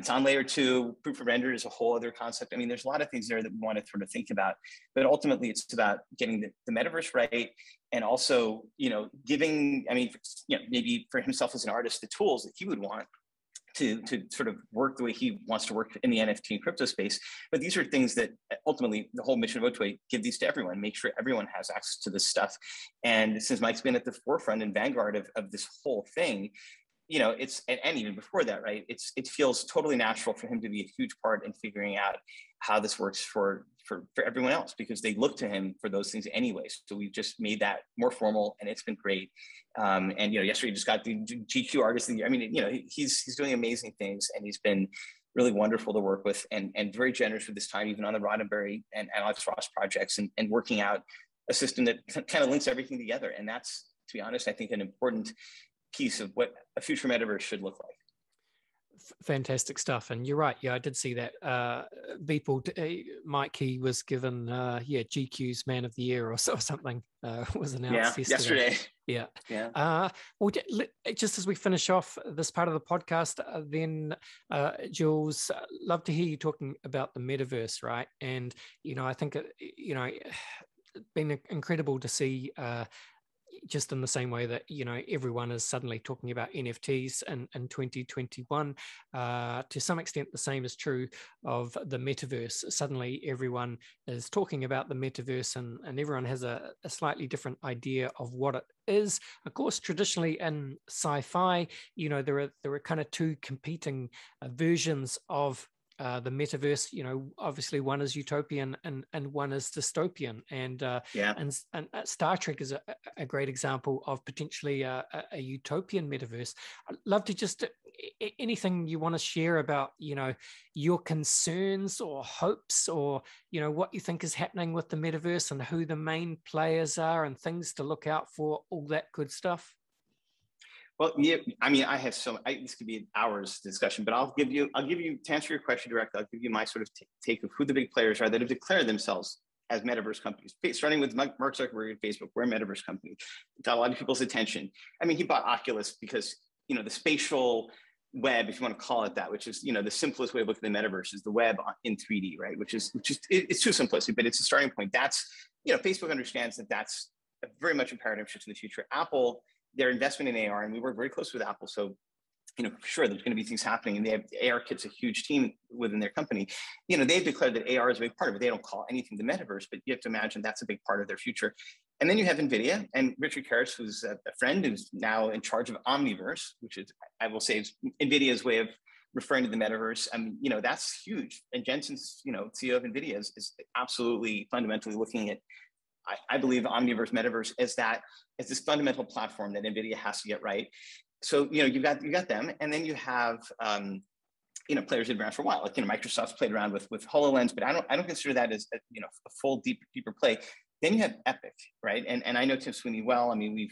on layer 2, proof of render is a whole other concept. I mean, there's a lot of things there that we want to sort of think about, but ultimately it's about getting the metaverse right. And also, giving, maybe for himself as an artist, the tools that he would want to sort of work the way he wants to work in the NFT and crypto space. But these are things that ultimately the whole mission of OTOY, give these to everyone, make sure everyone has access to this stuff. And since Mike's been at the forefront and vanguard of this whole thing, it's, and even before that, right, it feels totally natural for him to be a huge part in figuring out how this works for everyone else, because they look to him for those things anyway. So we've just made that more formal, and it's been great. And yesterday we just got the GQ Artist of the Year. I mean, he's doing amazing things, and he's been really wonderful to work with, and very generous with this time, even on the Roddenberry and Alex Ross projects, and working out a system that kind of links everything together. And that's, to be honest, I think an important piece of what a future metaverse should look like. Fantastic stuff. And you're right. Yeah, I did see that. Beeple, Mike, he was given, GQ's Man of the Year or something was announced yesterday. Yeah. Well, just as we finish off this part of the podcast, then Jules, love to hear you talking about the metaverse, right? And, I think, it's been incredible to see just in the same way that, everyone is suddenly talking about NFTs in 2021, to some extent, the same is true of the metaverse. Suddenly everyone is talking about the metaverse, and everyone has a slightly different idea of what it is. Of course, traditionally in sci-fi, there are kind of two competing versions of the metaverse. Obviously one is utopian and one is dystopian, and Star Trek is a great example of potentially a utopian metaverse. I'd love to just anything you want to share about your concerns or hopes, or what you think is happening with the metaverse and who the main players are and things to look out for, all that good stuff. Well, yeah, I mean, this could be an hour's discussion, but I'll give you, to answer your question directly, I'll give you my sort of take of who the big players are that have declared themselves as metaverse companies. Starting with Mark Zuckerberg at Facebook, we're a metaverse company. Got a lot of people's attention. I mean, he bought Oculus because, the spatial web, if you want to call it that, which is, the simplest way of looking at the metaverse is the web in 3D, right? Which is it's too simplistic, but it's a starting point. That's, Facebook understands that that's very much a paradigm shift in the future. Apple, their investment in AR, and we work very close with Apple. So, for sure, there's going to be things happening, and they have AR Kit's a huge team within their company. They've declared that AR is a big part of it. They don't call anything the metaverse, but you have to imagine that's a big part of their future. And then you have NVIDIA and Richard Karras, who's a friend who's now in charge of Omniverse, which is, I will say, is NVIDIA's way of referring to the metaverse. I mean, that's huge. And Jensen's, CEO of NVIDIA is absolutely fundamentally looking at, I believe, Omniverse, Metaverse as this fundamental platform that NVIDIA has to get right. So, you've got them, and then you have, players who've been around for a while. Like, Microsoft's played around with HoloLens, but I don't consider that as a full deeper play. Then you have Epic, right? And I know Tim Sweeney well. I mean,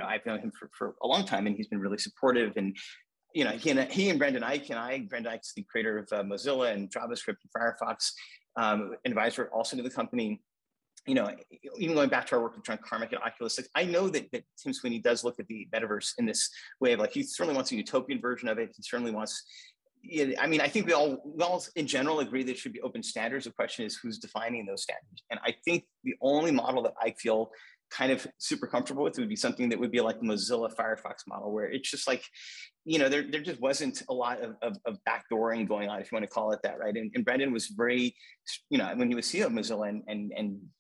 I've known him for a long time, and he's been really supportive. And he and Brendan Eich, Brendan Eich's the creator of Mozilla and JavaScript and Firefox, advisor also to the company. you know, even going back to our work with John Carmack at Oculus, like, I know that Tim Sweeney does look at the metaverse in this way of, like, he certainly wants a utopian version of it. He certainly wants, I mean, I think we all in general agree that it should be open standards. The question is who's defining those standards. And I think the only model that I feel kind of super comfortable with would be something that would be like the Mozilla Firefox model, where it's just like, you know, there just wasn't a lot of backdooring going on, if you want to call it that, right? And Brendan was very, you know, when he was CEO of Mozilla and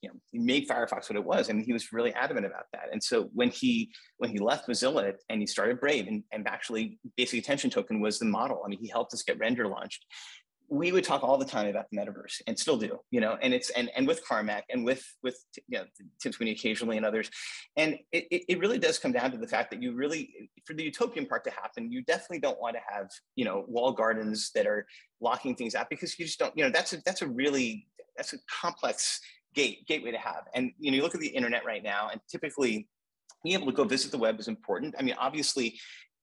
you know, he made Firefox what it was, and he was really adamant about that. And so when he left Mozilla and he started Brave, and actually Basic Attention Token was the model. I mean, he helped us get Render launched. We would talk all the time about the metaverse, and still do, you know, and it's, and with Carmack and with you know, Tim Sweeney occasionally and others. And it really does come down to the fact that you really, for the utopian part to happen, you definitely don't want to have, you know, walled gardens that are locking things out, because you just don't, you know, that's a complex gateway to have. And, you know, you look at the internet right now, and typically being able to go visit the web is important. I mean, obviously,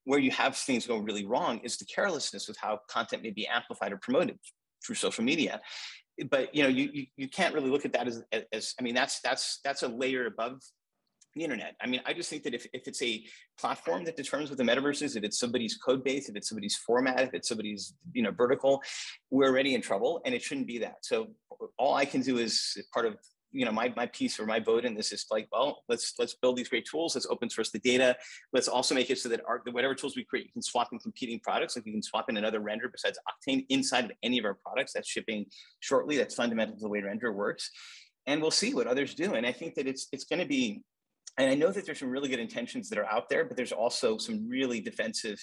where you have things go really wrong is the carelessness with how content may be amplified or promoted through social media. But, you know, you can't really look at that as I mean, that's a layer above the internet. I mean, I just think that if it's a platform that determines what the metaverse is, if it's somebody's code base, if it's somebody's format, if it's somebody's, you know, vertical, we're already in trouble, and it shouldn't be that. So all I can do is part of, you know, my piece or my vote in this is like, well, let's build these great tools. Let's open source the data. Let's also make it so that whatever tools we create, you can swap in competing products. Like, you can swap in another render besides Octane inside of any of our products. That's shipping shortly. That's fundamental to the way Render works. And we'll see what others do. And I think that it's going to be, and I know that there's some really good intentions that are out there, but there's also some really defensive,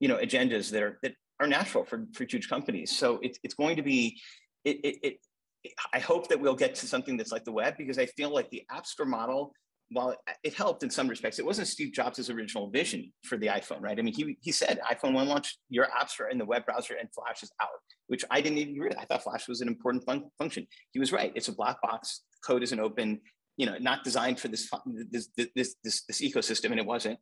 you know, agendas that are natural for huge companies. So it's going to be, I hope that we'll get to something that's like the web, because I feel like the App Store model, while it helped in some respects, it wasn't Steve Jobs' original vision for the iPhone, right? I mean, he said iPhone 1 launched, your App Store in the web browser and Flash is out, which I didn't even agree with. I thought Flash was an important function. He was right. It's a black box. Code isn't open, you know, not designed for this ecosystem, and it wasn't.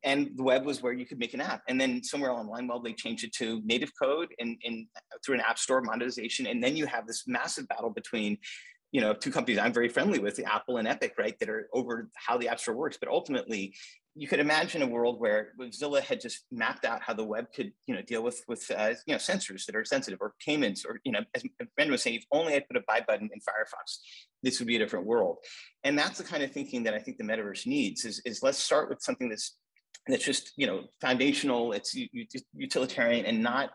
And the web was where you could make an app. And then somewhere online, well, they changed it to native code and through an app store monetization. And then you have this massive battle between, you know, two companies I'm very friendly with, Apple and Epic, right, that are over how the app store works. But ultimately, you could imagine a world where Mozilla had just mapped out how the web could, you know, deal with you know, sensors that are sensitive, or payments, or, you know, as Brendan was saying, if only I put a buy button in Firefox, this would be a different world. And that's the kind of thinking that I think the metaverse needs. Is let's start with something that's just, you know, foundational, it's utilitarian, and not,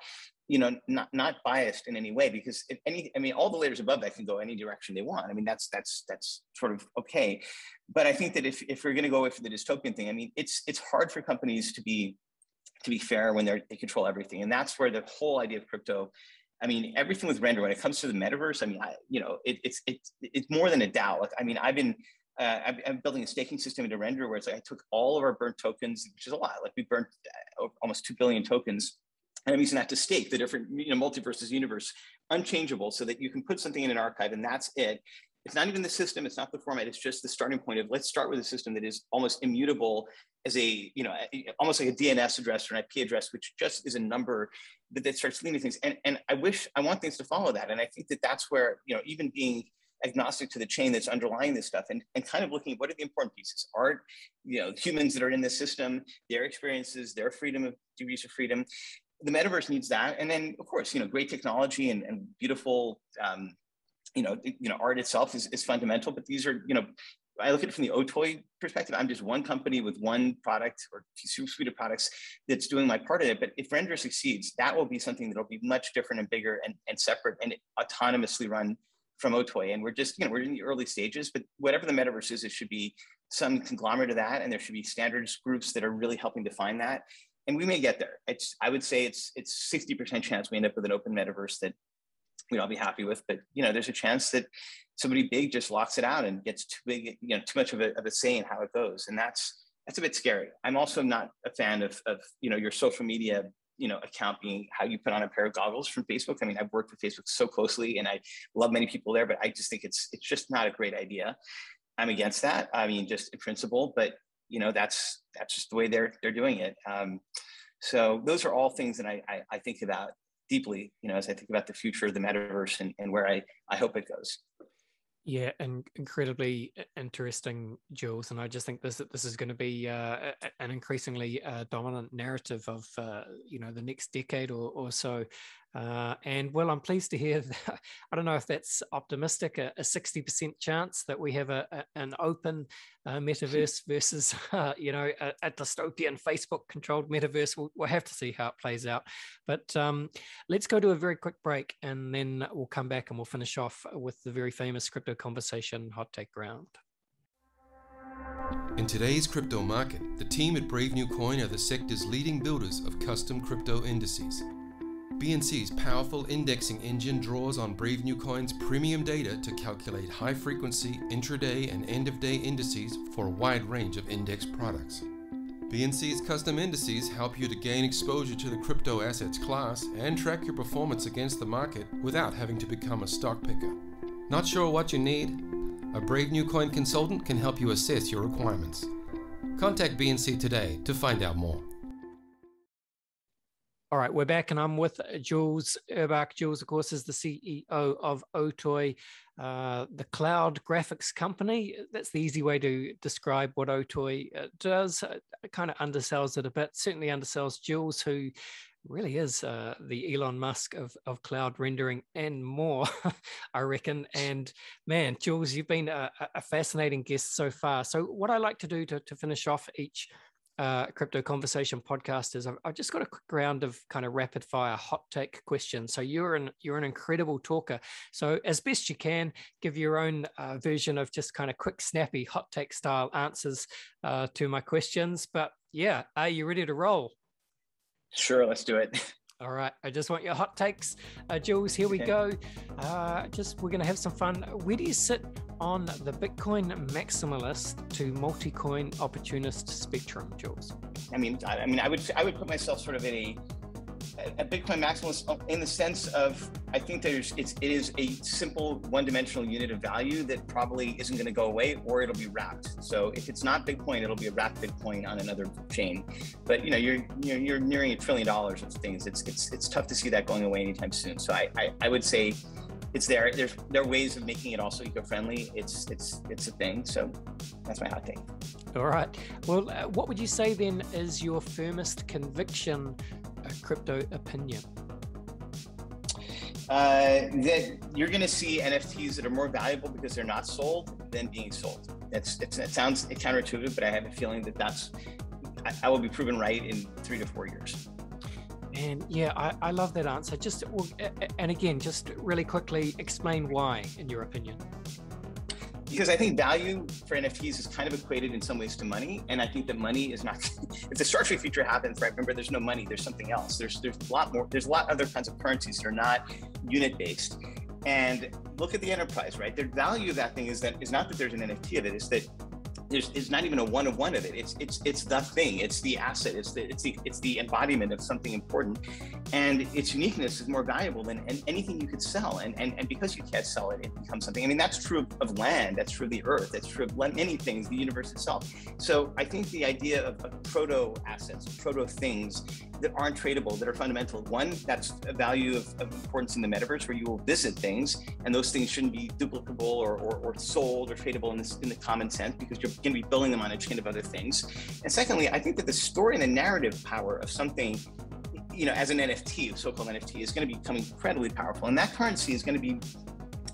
you know, not biased in any way, because I mean, all the layers above that can go any direction they want. I mean, that's sort of okay. But I think that if we're going to go away from the dystopian thing, I mean, it's hard for companies to be fair when they control everything. And that's where the whole idea of crypto, I mean, everything with Render, when it comes to the metaverse, I mean, you know, it's more than a DAO. Like, I mean, I'm building a staking system into Render where it's like I took all of our burnt tokens, which is a lot. Like, we burnt almost 2 billion tokens, and I'm using that to stake the different, you know, multiverses universe, unchangeable, so that you can put something in an archive and that's it. It's not even the system, it's not the format, it's just the starting point of, let's start with a system that is almost immutable as a, you know, almost like a DNS address or an IP address, which just is a number that starts leading things. And I want things to follow that. And I think that that's where, you know, even being agnostic to the chain that's underlying this stuff, and kind of looking at what are the important pieces, art, you know, humans that are in this system, their experiences, their freedom of degrees of freedom. The metaverse needs that. And then, of course, you know, great technology and beautiful, you know, art itself is fundamental. But these are, you know, I look at it from the OTOY perspective. I'm just one company with one product or suite of products that's doing my part of it. But if Render succeeds, that will be something that will be much different and bigger and separate and autonomously run from OTOY. And we're just, you know, we're in the early stages, but whatever the metaverse is, it should be some conglomerate of that. And there should be standards groups that are really helping define that. And we may get there. I would say it's 60% chance we end up with an open metaverse that we'd all be happy with. But, you know, there's a chance that somebody big just locks it out and gets too big, you know, too much of a say in how it goes. And that's a bit scary. I'm also not a fan of you know, your social media, you know, account being how you put on a pair of goggles from Facebook. I mean, I've worked with Facebook so closely and I love many people there, but I just think it's just not a great idea. I'm against that. I mean, just in principle, but you know, that's just the way they're doing it. So those are all things that I think about deeply, you know, as I think about the future of the metaverse and where I hope it goes. Yeah, and incredibly interesting, Jules. And I just think this is going to be an increasingly dominant narrative of the next decade or so. And well, I'm pleased to hear that, I don't know if that's optimistic, a 60% chance that we have an open metaverse versus a dystopian Facebook-controlled metaverse. We'll have to see how it plays out. But let's go to a very quick break, and then we'll come back and we'll finish off with the very famous crypto conversation hot take round. In today's crypto market, the team at Brave New Coin are the sector's leading builders of custom crypto indices. BNC's powerful indexing engine draws on Brave New Coin's premium data to calculate high-frequency intraday and end-of-day indices for a wide range of index products. BNC's custom indices help you to gain exposure to the crypto assets class and track your performance against the market without having to become a stock picker. Not sure what you need? A Brave New Coin consultant can help you assess your requirements. Contact BNC today to find out more. All right, we're back, and I'm with Jules Urbach. Jules, of course, is the CEO of OTOY, the cloud graphics company. That's the easy way to describe what OTOY does. It kind of undersells it a bit, certainly undersells Jules, who really is the Elon Musk of cloud rendering and more, I reckon. And man, Jules, you've been a fascinating guest so far. So what I like to do to finish off each crypto conversation podcast is I've just got a quick round of kind of rapid fire hot take questions. So you're an incredible talker. So as best you can, give your own version of just kind of quick, snappy hot take style answers to my questions. But yeah, are you ready to roll? Sure, let's do it. All right, I just want your hot takes. Jules, here we go. We're going to have some fun. Where do you sit on the Bitcoin maximalist to multi-coin opportunist spectrum, Jules? I mean, I would put myself sort of in a Bitcoin maximalist in the sense of, I think it is a simple one-dimensional unit of value that probably isn't going to go away, or it'll be wrapped. So if it's not Bitcoin, it'll be a wrapped Bitcoin on another chain. But you're nearing $1 trillion of things. It's tough to see that going away anytime soon. So I would say it's there. There are ways of making it also eco-friendly. It's a thing. So that's my hot take. All right. Well, what would you say then is your firmest conviction crypto opinion? That you're going to see NFTs that are more valuable because they're not sold than being sold. It sounds counterintuitive, but I have a feeling that I will be proven right in 3 to 4 years. And yeah, I love that answer. And again, just really quickly explain why, in your opinion. Because I think value for NFTs is kind of equated in some ways to money. And I think that money is not, if the structural feature happens, right, remember there's no money, there's something else. There's a lot more, there's a lot of other kinds of currencies that are not unit-based. And look at the enterprise, right? The value of that thing is not that there's an NFT of it, it's that it's not even a one of one of it. It's the thing. It's the asset. It's the embodiment of something important, and its uniqueness is more valuable than anything you could sell. And because you can't sell it, it becomes something. I mean, that's true of land. That's true of the earth. That's true of many things. The universe itself. So I think the idea of proto assets, proto things that aren't tradable, that are fundamental. One, that's a value of importance in the metaverse, where you will visit things, and those things shouldn't be duplicable or sold or tradable in the common sense, because you're going to be building them on a chain of other things. And secondly, I think that the story and the narrative power of something, as an NFT, so-called NFT, is going to become incredibly powerful. And that currency is going to be,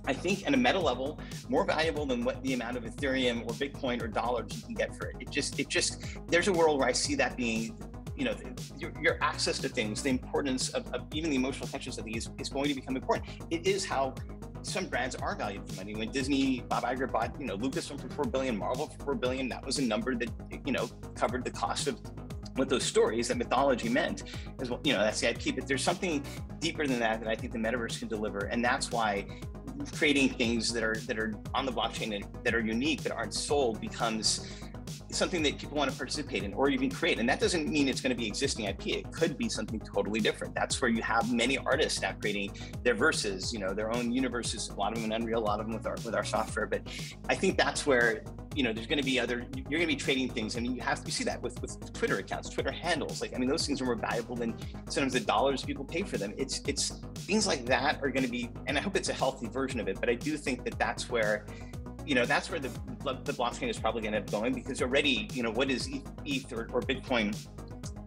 I think, at a meta level, more valuable than what the amount of Ethereum or Bitcoin or dollars you can get for it. It just there's a world where I see that being, your access to things, the importance of even the emotional connections of these is going to become important. It is how some brands are valued for money. When Disney, Bob Iger bought, Lucasfilm for $4 billion, Marvel for $4 billion, that was a number that, covered the cost of what those stories, that mythology meant as well. That's the IP, but there's something deeper than that I think the metaverse can deliver. And that's why creating things that are on the blockchain and that are unique, that aren't sold, becomes something that people want to participate in or even create. And that doesn't mean it's going to be existing IP. It could be something totally different. That's where you have many artists now creating their verses, their own universes, a lot of them in Unreal, a lot of them with our software. But I think that's where, there's going to be you're going to be trading things. I mean, you see that with Twitter accounts, Twitter handles. Those things are more valuable than sometimes the dollars people pay for them. It's things like that are going to be, and I hope it's a healthy version of it, but I do think that that's where the blockchain is probably going to end up going, because already, what is ETH or Bitcoin,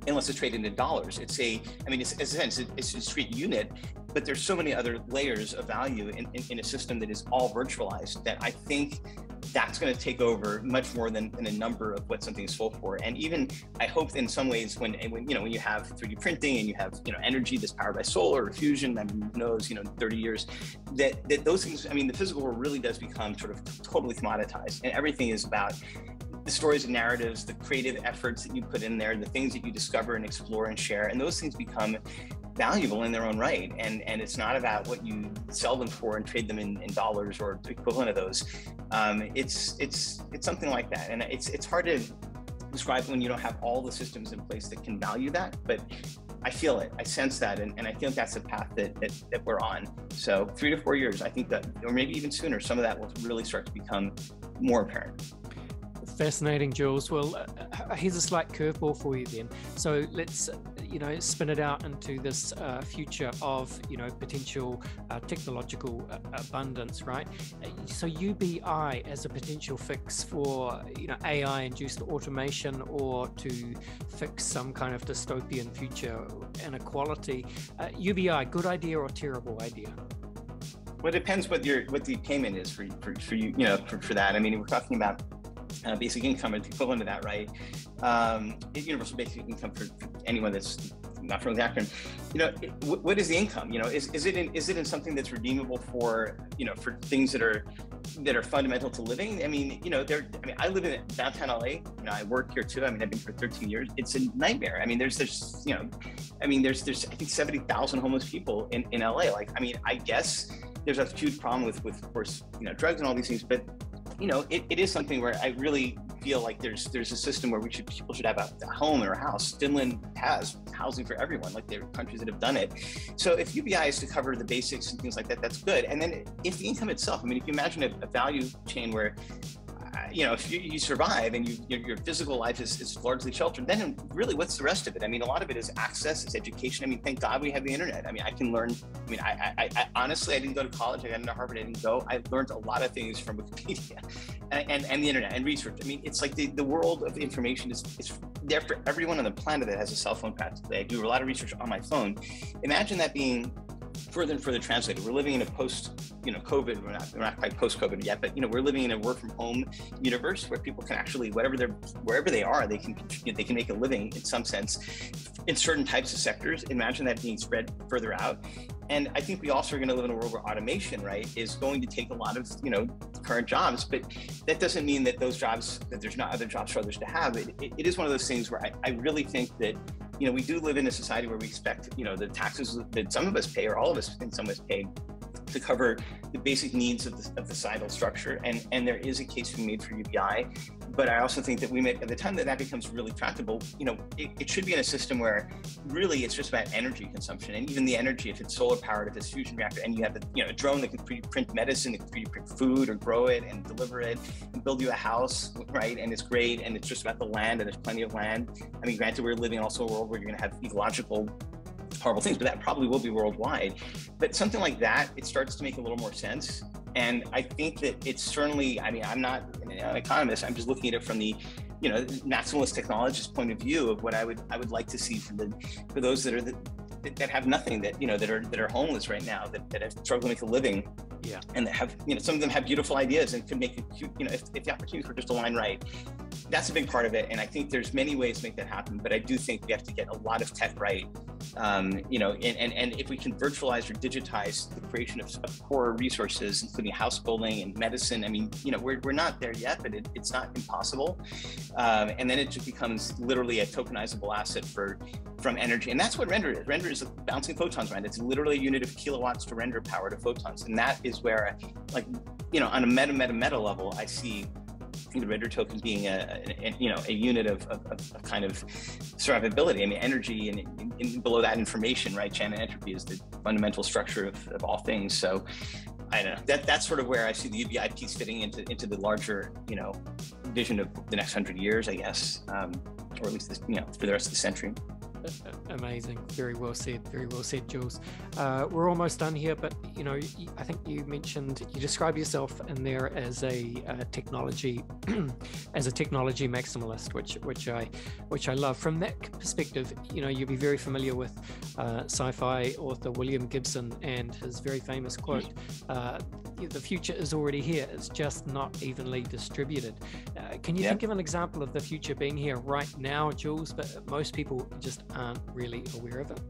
unless it's traded in dollars? It's a discrete unit, but there's so many other layers of value in a system that is all virtualized that I think that's going to take over much more than a number of what something is sold for. And even I hope in some ways when you have 3D printing and you have energy that's powered by solar or fusion, who knows 30 years, that those things, the physical world really does become sort of totally commoditized, and everything is about the stories and narratives, the creative efforts that you put in there, the things that you discover and explore and share, and those things become valuable in their own right. And it's not about what you sell them for and trade them in dollars or the equivalent of those. It's something like that. And it's hard to describe when you don't have all the systems in place that can value that, but I feel it, I sense that, and I feel that's the path that we're on. So 3 to 4 years, I think that, or maybe even sooner, some of that will really start to become more apparent. Fascinating, Jules. Well, here's a slight curveball for you then. So let's, spin it out into this future of, potential technological abundance, right? So UBI as a potential fix for, AI-induced automation, or to fix some kind of dystopian future inequality. UBI, good idea or terrible idea? Well, it depends what the payment is for you, for that. We're talking about basic income, or the equivalent of that, right? Universal basic income for anyone that's not from the acronym. What is the income? Is it in something that's redeemable for for things that are fundamental to living? I live in downtown LA. I work here too. I've been for 13 years. It's a nightmare. There's I think 70,000 homeless people in LA. I guess there's a huge problem with of course drugs and all these things, but it is something where I really feel like there's a system where people should have a home or a house. Finland has housing for everyone, like there are countries that have done it. So if UBI is to cover the basics and things like that, that's good. And then if the income itself, if you imagine a value chain where if you survive and your physical life is largely sheltered, then really what's the rest of it? A lot of it is access, it's education. Thank God we have the internet. I can learn. I honestly, I didn't go to college. I got into Harvard. I didn't go. I learned a lot of things from Wikipedia and the internet and research. It's like the world of information is there for everyone on the planet that has a cell phone practically. I do a lot of research on my phone. Imagine that being further and further translated. We're living in a post-COVID, we're not quite post-COVID yet, but we're living in a work from home universe where people can actually, wherever they are, they can make a living in some sense in certain types of sectors. Imagine that being spread further out. And I think we also are going to live in a world where automation, right, is going to take a lot of, current jobs, but that doesn't mean that those jobs, that there's not other jobs for others to have. It is one of those things where I really think that, we do live in a society where we expect, the taxes that some of us pay, or all of us in some ways pay, to cover the basic needs of the societal structure. And there is a case to be made for UBI. But I also think that at the time that becomes really tractable, it should be in a system where really it's just about energy consumption. And even the energy, if it's solar powered, if it's fusion reactor, and you have a drone that can 3D print medicine, that can 3D print food or grow it and deliver it and build you a house, right? And it's great. And it's just about the land, and there's plenty of land. Granted, we're living also a world where you're going to have ecological horrible things, but that probably will be worldwide. But something like that, it starts to make a little more sense. And I think that it's certainly, I'm not an economist, I'm just looking at it from the maximalist technologist point of view of what I would like to see for those that have nothing, that are homeless right now, that have struggled to make a living. Yeah. And that have, some of them have beautiful ideas and could make it, if the opportunities were just aligned right. That's a big part of it. And I think there's many ways to make that happen, but I do think we have to get a lot of tech right. And if we can virtualize or digitize the creation of core resources, including house building and medicine, we're not there yet, but it's not impossible. And then it just becomes literally a tokenizable asset from energy. And that's what render is. Render is bouncing photons around. It's literally a unit of kilowatts to render power to photons. And that is where, on a meta level, I see the render token being a unit of kind of survivability. I mean, energy and below that information, right? Channel entropy is the fundamental structure of all things. So I don't know, that's sort of where I see the UBI piece fitting into the larger, vision of the next 100 years, I guess, or at least this, for the rest of the century. Amazing. Very well said, Jules. We're almost done here, but I think you describe yourself in there as a technology maximalist, which I love. From that perspective, you'll be very familiar with SciFi author William Gibson and his very famous quote, the future is already here, it's just not evenly distributed. Can you think of an example of the future being here right now, Jules, but most people just aren't really aware of it?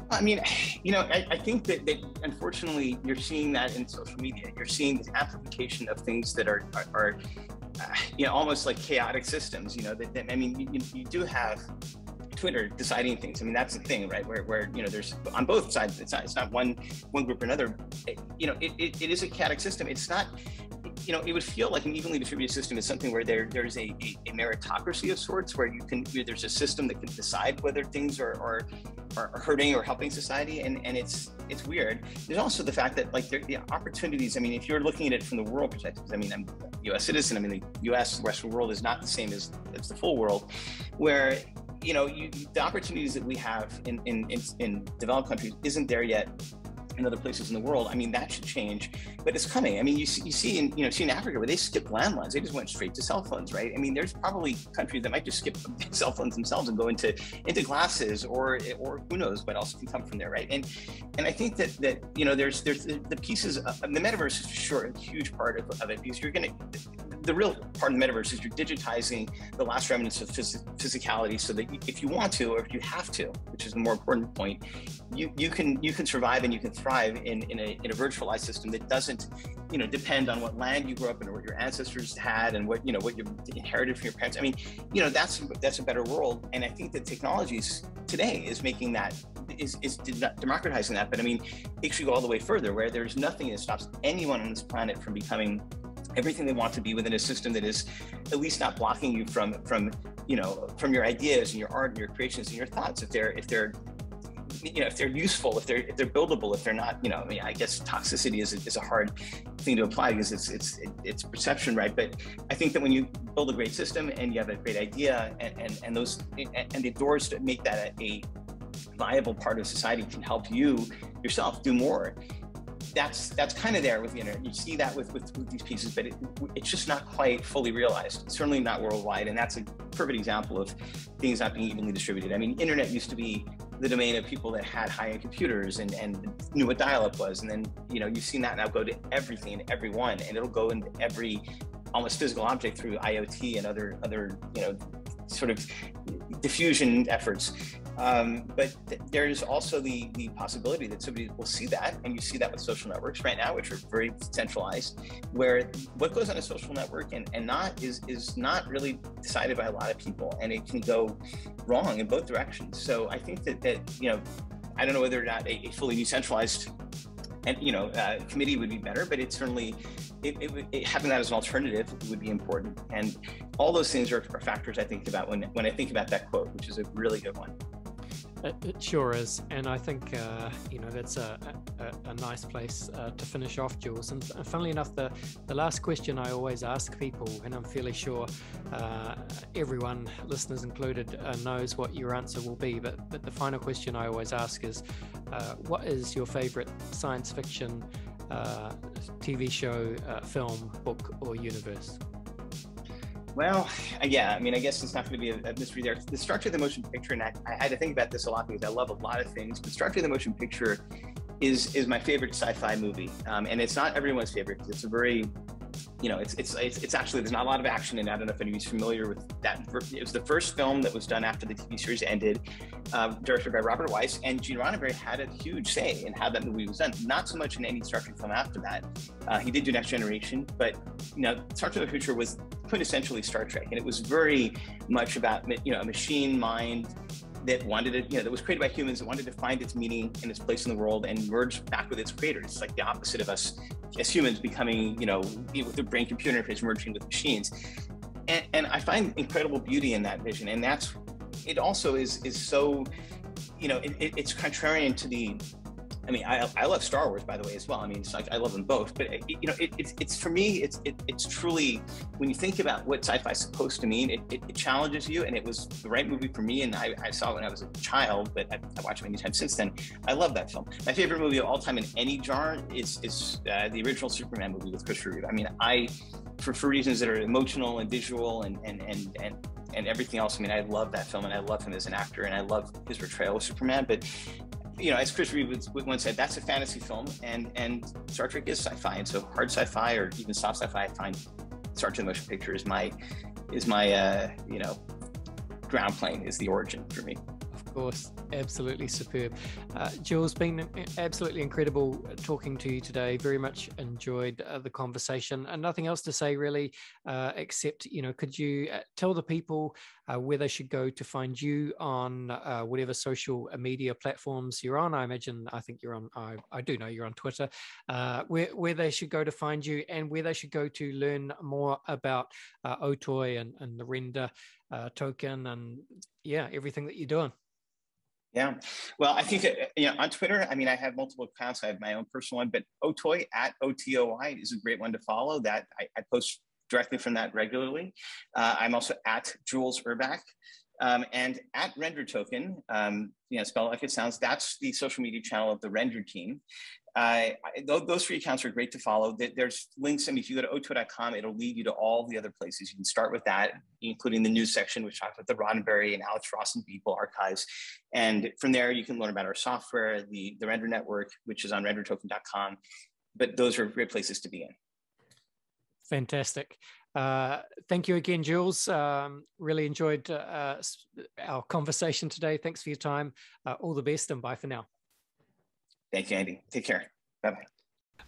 I mean, I think that unfortunately you're seeing that in social media. You're seeing this amplification of things that are almost like chaotic systems. You do have Twitter deciding things. I mean, that's the thing, right? Where there's on both sides. It's not one group or another. It is a chaotic system. It's not. It would feel like an evenly distributed system is something where there's a meritocracy of sorts, where there's a system that can decide whether things are hurting or helping society, and it's weird. There's also the fact that the opportunities. I mean, if you're looking at it from the world perspective, I mean, I'm a U.S. citizen. I mean, the U.S. the Western world is not the same as the full world, where the opportunities that we have in developed countries isn't there yet in other places in the world. I mean, that should change, but it's coming. I mean, you see in Africa where they skipped landlines, they just went straight to cell phones, right? I mean, there's probably countries that might just skip cell phones themselves and go into glasses or who knows what else can come from there, right? And I think that there's the pieces of the metaverse is for sure a huge part of it, because the real part of the metaverse is you're digitizing the last remnants of physicality, so that if you want to, or if you have to, which is the more important point, you can survive and you can thrive in a virtualized system that doesn't depend on what land you grew up in or what your ancestors had and what you inherited from your parents. I mean, that's a better world, and I think that technologies today is making that is democratizing that. But I mean, it should go all the way further, where there's nothing that stops anyone on this planet from becoming everything they want to be within a system that is at least not blocking you from your ideas and your art and your creations and your thoughts. If they're useful, if they're buildable, if they're not, I mean, I guess toxicity is a hard thing to apply because it's perception, right? But I think that when you build a great system and you have a great idea and the doors to make that a viable part of society can help you yourself do more. That's kind of there with the internet. You see that with these pieces, but it's just not quite fully realized. Certainly not worldwide, and that's a perfect example of things not being evenly distributed. I mean, internet used to be the domain of people that had high-end computers and knew what dial-up was, and then you've seen that now go to everything and everyone, and it'll go into every almost physical object through IoT and other sort of diffusion efforts. But there's also the possibility that somebody will see that, and you see that with social networks right now, which are very centralized, where what goes on a social network and not is not really decided by a lot of people, and it can go wrong in both directions. So I think that I don't know whether or not a fully decentralized committee would be better, but it certainly having that as an alternative would be important. And all those things are factors I think about when I think about that quote, which is a really good one. It sure is, and I think that's a nice place to finish off, Jules. And funnily enough, the last question I always ask people, and I'm fairly sure everyone, listeners included, knows what your answer will be, but the final question I always ask is, what is your favorite science fiction TV show, film, book, or universe? Well, yeah, I mean, I guess it's not going to be a mystery there. The structure of the motion picture, and I had to think about this a lot because I love a lot of things, but structure of the motion picture is my favorite sci-fi movie. And it's not everyone's favorite because it's a very, it's actually, there's not a lot of action in it. I don't know if anybody's familiar with that. It was the first film that was done after the TV series ended, directed by Robert Weiss, and Gene Roddenberry had a huge say in how that movie was done. Not so much in any structured film after that. He did do Next Generation, but Structure of the Future was quintessentially Star Trek, and it was very much about a machine mind that wanted to, that was created by humans that wanted to find its meaning and its place in the world and merge back with its creators. It's like the opposite of us as humans becoming, with the brain-computer interface merging with machines. And I find incredible beauty in that vision. And it also is so, it's contrarian to the, I love Star Wars, by the way, as well. It's like, I love them both, but it's for me, it's truly, when you think about what sci-fi is supposed to mean, it challenges you, and it was the right movie for me. And I saw it when I was a child, but I watched it many times since then. I love that film. My favorite movie of all time in any genre is the original Superman movie with Christopher Reeve. For reasons that are emotional and visual and everything else. I love that film, and I love him as an actor, and I love his portrayal of Superman. But as Chris Reeve once said, that's a fantasy film, and Star Trek is sci-fi. And so hard sci-fi or even soft sci-fi, I find Star Trek motion picture is my ground plane, is the origin for me. Of course, absolutely superb. Jules, been absolutely incredible talking to you today. Very much enjoyed the conversation, and nothing else to say really, except, could you tell the people where they should go to find you on whatever social media platforms you're on? I think you're on, I do know you're on Twitter, where they should go to find you, and where they should go to learn more about OTOY and the render token and everything that you're doing. Yeah, well, I think on Twitter, I have multiple accounts. I have my own personal one, but OTOY at OTOY is a great one to follow. That I post directly from that regularly. I'm also at Jules Urbach and at Render Token. Spell it like it sounds. That's the social media channel of the Render team. Those 3 accounts are great to follow. There's links. If you go to otoy.com, it'll lead you to all the other places. You can start with that, including the news section, which talks about the Roddenberry and Alex Ross and Beeple archives. And from there, you can learn about our software, the Render Network, which is on rendertoken.com. But those are great places to be in. Fantastic. Thank you again, Jules. Really enjoyed our conversation today. Thanks for your time. All the best, and bye for now. Thank you, Andy. Take care. Bye-bye.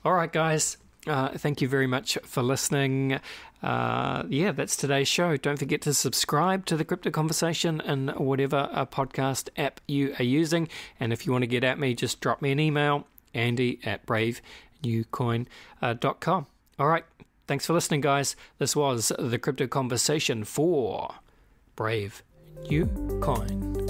All right, guys. Thank you very much for listening. That's today's show. Don't forget to subscribe to the Crypto Conversation in whatever podcast app you are using. And if you want to get at me, just drop me an email, andy@bravenewcoin.com. All right. Thanks for listening, guys. This was the Crypto Conversation for Brave New Coin.